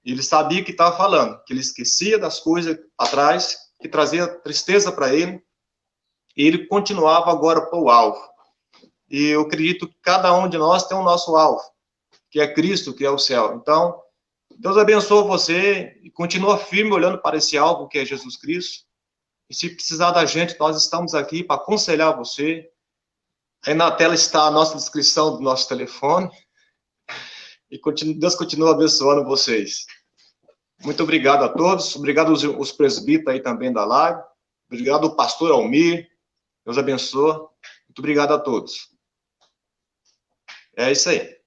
Ele sabia o que estava falando, que ele esquecia das coisas para trás, que trazia tristeza para ele, e ele continuava agora para o alvo. E eu acredito que cada um de nós tem o nosso alvo, que é Cristo, que é o céu. Então, Deus abençoe você e continua firme olhando para esse alvo que é Jesus Cristo. E se precisar da gente, nós estamos aqui para aconselhar você. Aí na tela está a nossa descrição do nosso telefone. E Deus continua abençoando vocês. Muito obrigado a todos. Obrigado aos presbíteros aí também da live. Obrigado ao pastor Almir. Deus abençoe. Muito obrigado a todos. É isso aí.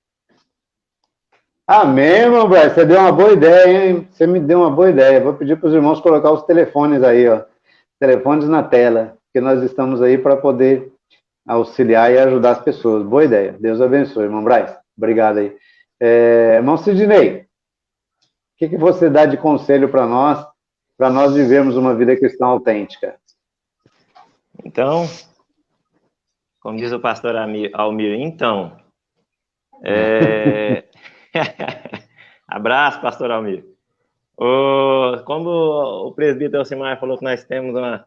Amém, irmão Braz. Você deu uma boa ideia, hein? Você me deu uma boa ideia. Vou pedir para os irmãos colocar os telefones aí, ó. Telefones na tela, porque nós estamos aí para poder auxiliar e ajudar as pessoas. Boa ideia. Deus abençoe, irmão Braz. Obrigado aí. Irmão Sidney, o que você dá de conselho para nós vivermos uma vida cristã autêntica? Então, como diz o pastor Almir, então... Abraço, pastor Almir. Como o presbítero Elcimar falou que nós temos uma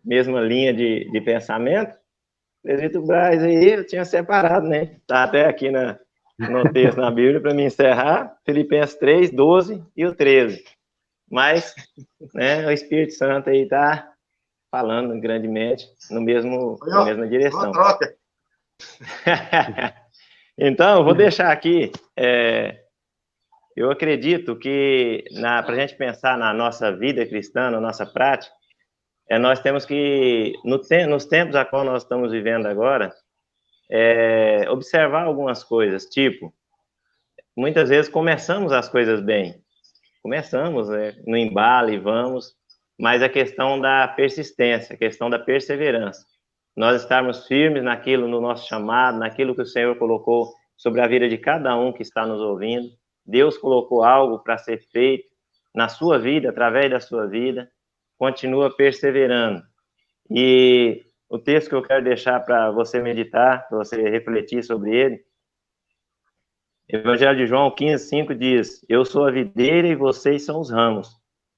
mesma linha de pensamento, o presbítero Braz aí eu tinha separado, né? Está até aqui no texto na Bíblia para me encerrar, Filipenses 3, 12 e o 13. Mas, né, o Espírito Santo aí está falando grandemente na mesma direção. Então, eu vou deixar aqui, eu acredito que, para a gente pensar na nossa vida cristã, na nossa prática, nós temos que, nos tempos a qual nós estamos vivendo agora, observar algumas coisas, tipo, muitas vezes começamos as coisas bem, começamos no embalo e vamos, mas a questão da persistência, a questão da perseverança, nós estarmos firmes naquilo, no nosso chamado, naquilo que o Senhor colocou sobre a vida de cada um que está nos ouvindo. Deus colocou algo para ser feito na sua vida, através da sua vida. Continua perseverando. E o texto que eu quero deixar para você meditar, para você refletir sobre ele, Evangelho de João 15:5 diz: Eu sou a videira e vocês são os ramos.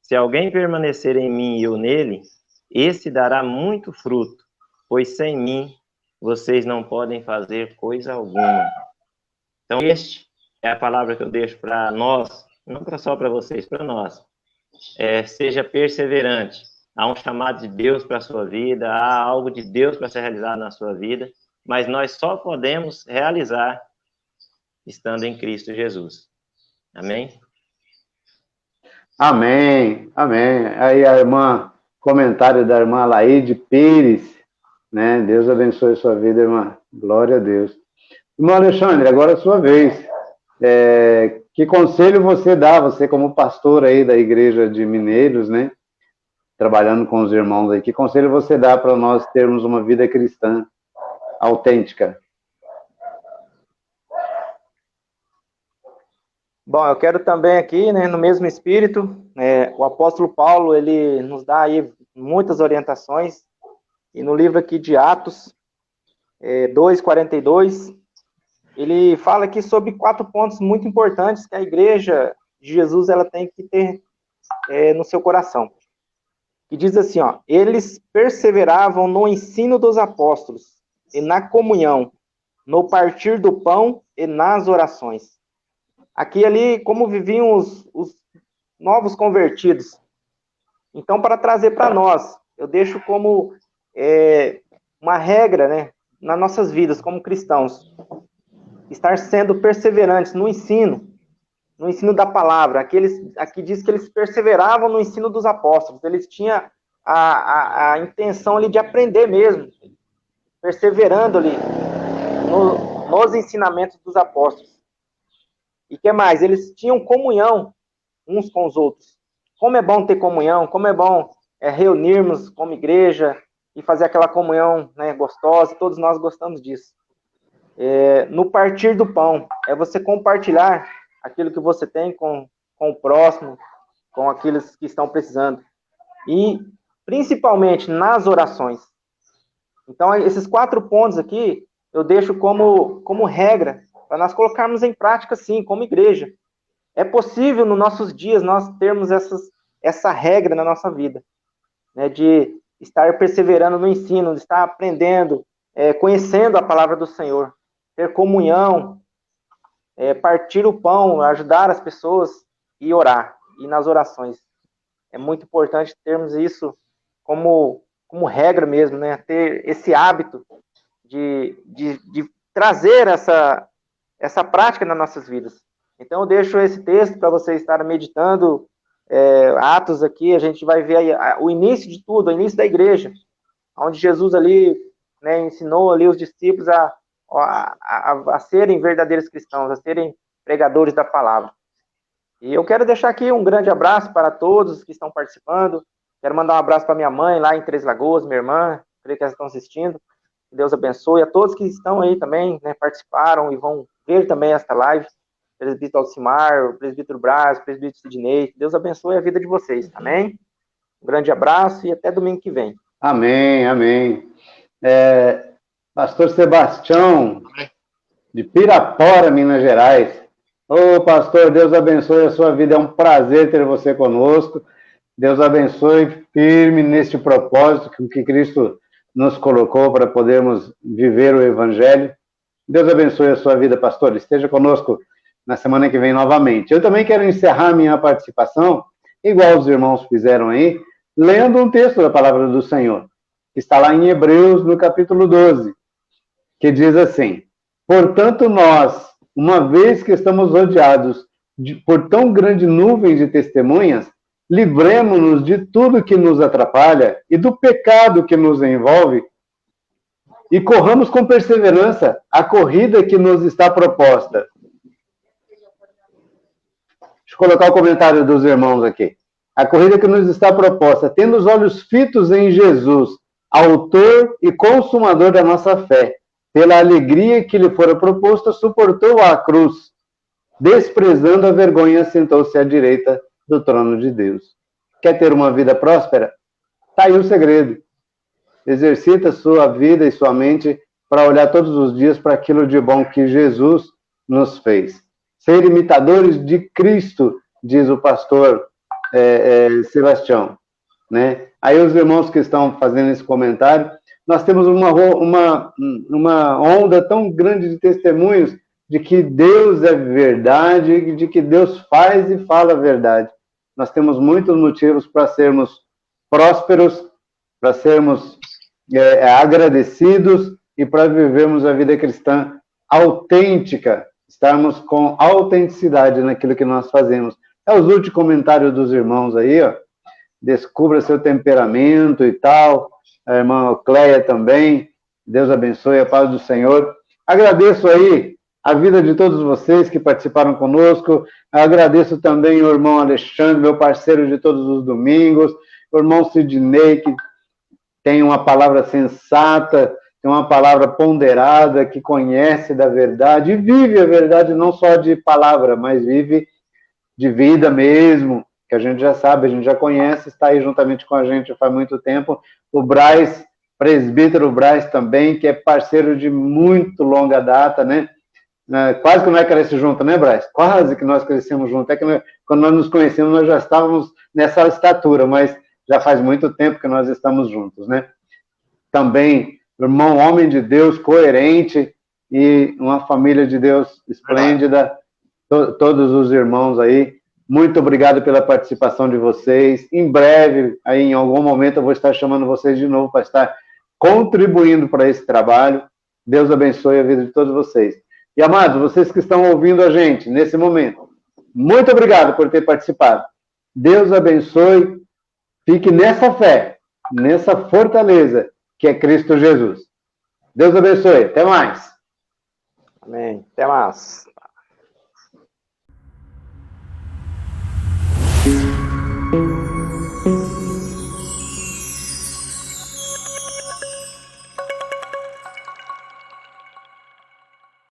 Se alguém permanecer em mim e eu nele, esse dará muito fruto, pois sem mim vocês não podem fazer coisa alguma. Então, este é a palavra que eu deixo para nós, não só para vocês, para nós. Seja perseverante. Há um chamado de Deus para a sua vida, há algo de Deus para ser realizado na sua vida, mas nós só podemos realizar estando em Cristo Jesus. Amém? Amém, amém. Aí comentário da irmã Laide Pires, né? Deus abençoe a sua vida, irmã. Glória a Deus. Irmão Alexandre, agora é a sua vez. Que conselho você dá, você como pastor aí da igreja de Mineiros, né? Trabalhando com os irmãos aí, que conselho você dá para nós termos uma vida cristã autêntica? Bom, eu quero também aqui, né, no mesmo espírito, o apóstolo Paulo, ele nos dá aí muitas orientações, e no livro aqui de Atos 2:42, ele fala aqui sobre 4 pontos muito importantes que a igreja de Jesus ela tem que ter no seu coração. E diz assim, ó: eles perseveravam no ensino dos apóstolos, e na comunhão, no partir do pão e nas orações. Aqui ali, como viviam os novos convertidos. Então, para trazer para nós, eu deixo como uma regra, né, nas nossas vidas como cristãos, estar sendo perseverantes no ensino da palavra. Aqui diz que eles perseveravam no ensino dos apóstolos, eles tinham a intenção ali de aprender mesmo, perseverando ali nos ensinamentos dos apóstolos. E que mais? Eles tinham comunhão uns com os outros. Como é bom ter comunhão, como é bom reunirmos como igreja e fazer aquela comunhão, né, gostosa, todos nós gostamos disso. No partir do pão, é você compartilhar aquilo que você tem com o próximo, com aqueles que estão precisando. E, principalmente, nas orações. Então, esses 4 pontos aqui, eu deixo como regra, para nós colocarmos em prática, sim, como igreja. É possível, nos nossos dias, nós termos essa regra na nossa vida, né, de estar perseverando no ensino, de estar aprendendo, conhecendo a palavra do Senhor, ter comunhão, partir o pão, ajudar as pessoas e orar, e nas orações. É muito importante termos isso como regra mesmo, né? Ter esse hábito de trazer essa prática nas nossas vidas. Então, eu deixo esse texto para vocês estarem meditando, Atos aqui, a gente vai ver aí, o início de tudo, o início da igreja, onde Jesus ali, né, ensinou ali os discípulos a serem verdadeiros cristãos, a serem pregadores da palavra. E eu quero deixar aqui um grande abraço para todos que estão participando. Quero mandar um abraço para minha mãe lá em Três Lagoas, minha irmã, creio que elas estão assistindo. Que Deus abençoe a todos que estão aí também, né, participaram e vão ver também esta live. Presbítero Alcimar, o presbítero Braz, o presbítero Sidney. Que Deus abençoe a vida de vocês, amém? Um grande abraço e até domingo que vem. Amém, amém. Pastor Sebastião, de Pirapora, Minas Gerais. Ô, pastor, Deus abençoe a sua vida. É um prazer ter você conosco. Deus abençoe firme neste propósito que Cristo nos colocou para podermos viver o Evangelho. Deus abençoe a sua vida, pastor. Esteja conosco na semana que vem novamente. Eu também quero encerrar minha participação, igual os irmãos fizeram aí, lendo um texto da palavra do Senhor, que está lá em Hebreus, no capítulo 12, que diz assim: portanto, nós, uma vez que estamos rodeados por tão grande nuvem de testemunhas, livremo-nos de tudo que nos atrapalha e do pecado que nos envolve e corramos com perseverança a corrida que nos está proposta. Deixa eu colocar o comentário dos irmãos aqui. A corrida que nos está proposta, tendo os olhos fitos em Jesus, autor e consumador da nossa fé, pela alegria que lhe fora proposta, suportou a cruz, desprezando a vergonha, sentou-se à direita do trono de Deus. Quer ter uma vida próspera? Está aí o segredo. Exercita sua vida e sua mente para olhar todos os dias para aquilo de bom que Jesus nos fez. Ser imitadores de Cristo, diz o pastor Sebastião. Né? Aí os irmãos que estão fazendo esse comentário, nós temos uma onda tão grande de testemunhos de que Deus é verdade, de que Deus faz e fala a verdade. Nós temos muitos motivos para sermos prósperos, para sermos agradecidos e para vivermos a vida cristã autêntica, estarmos com autenticidade naquilo que nós fazemos. É os últimos comentários dos irmãos aí, ó. Descubra seu temperamento e tal. A irmã Cleia também. Deus abençoe, a paz do Senhor. Agradeço aí a vida de todos vocês que participaram conosco. Agradeço também o irmão Alexandre, meu parceiro de todos os domingos. O irmão Sidney, que tem uma palavra sensata, tem uma palavra ponderada, que conhece da verdade e vive a verdade não só de palavra, mas vive de vida mesmo, que a gente já sabe, a gente já conhece, está aí juntamente com a gente faz muito tempo. O Braz, presbítero Braz também, que é parceiro de muito longa data, né? Quase que nós crescemos juntos, né, Braz? Quase que nós crescemos juntos. É que quando nós nos conhecemos, nós já estávamos nessa estatura, mas já faz muito tempo que nós estamos juntos, né? Também, irmão, homem de Deus, coerente, e uma família de Deus esplêndida. Todos os irmãos aí, muito obrigado pela participação de vocês. Em breve, aí em algum momento, eu vou estar chamando vocês de novo para estar contribuindo para esse trabalho. Deus abençoe a vida de todos vocês. E, amados, vocês que estão ouvindo a gente nesse momento, muito obrigado por ter participado. Deus abençoe. Fique nessa fé, nessa fortaleza que é Cristo Jesus. Deus abençoe. Até mais. Amém. Até mais.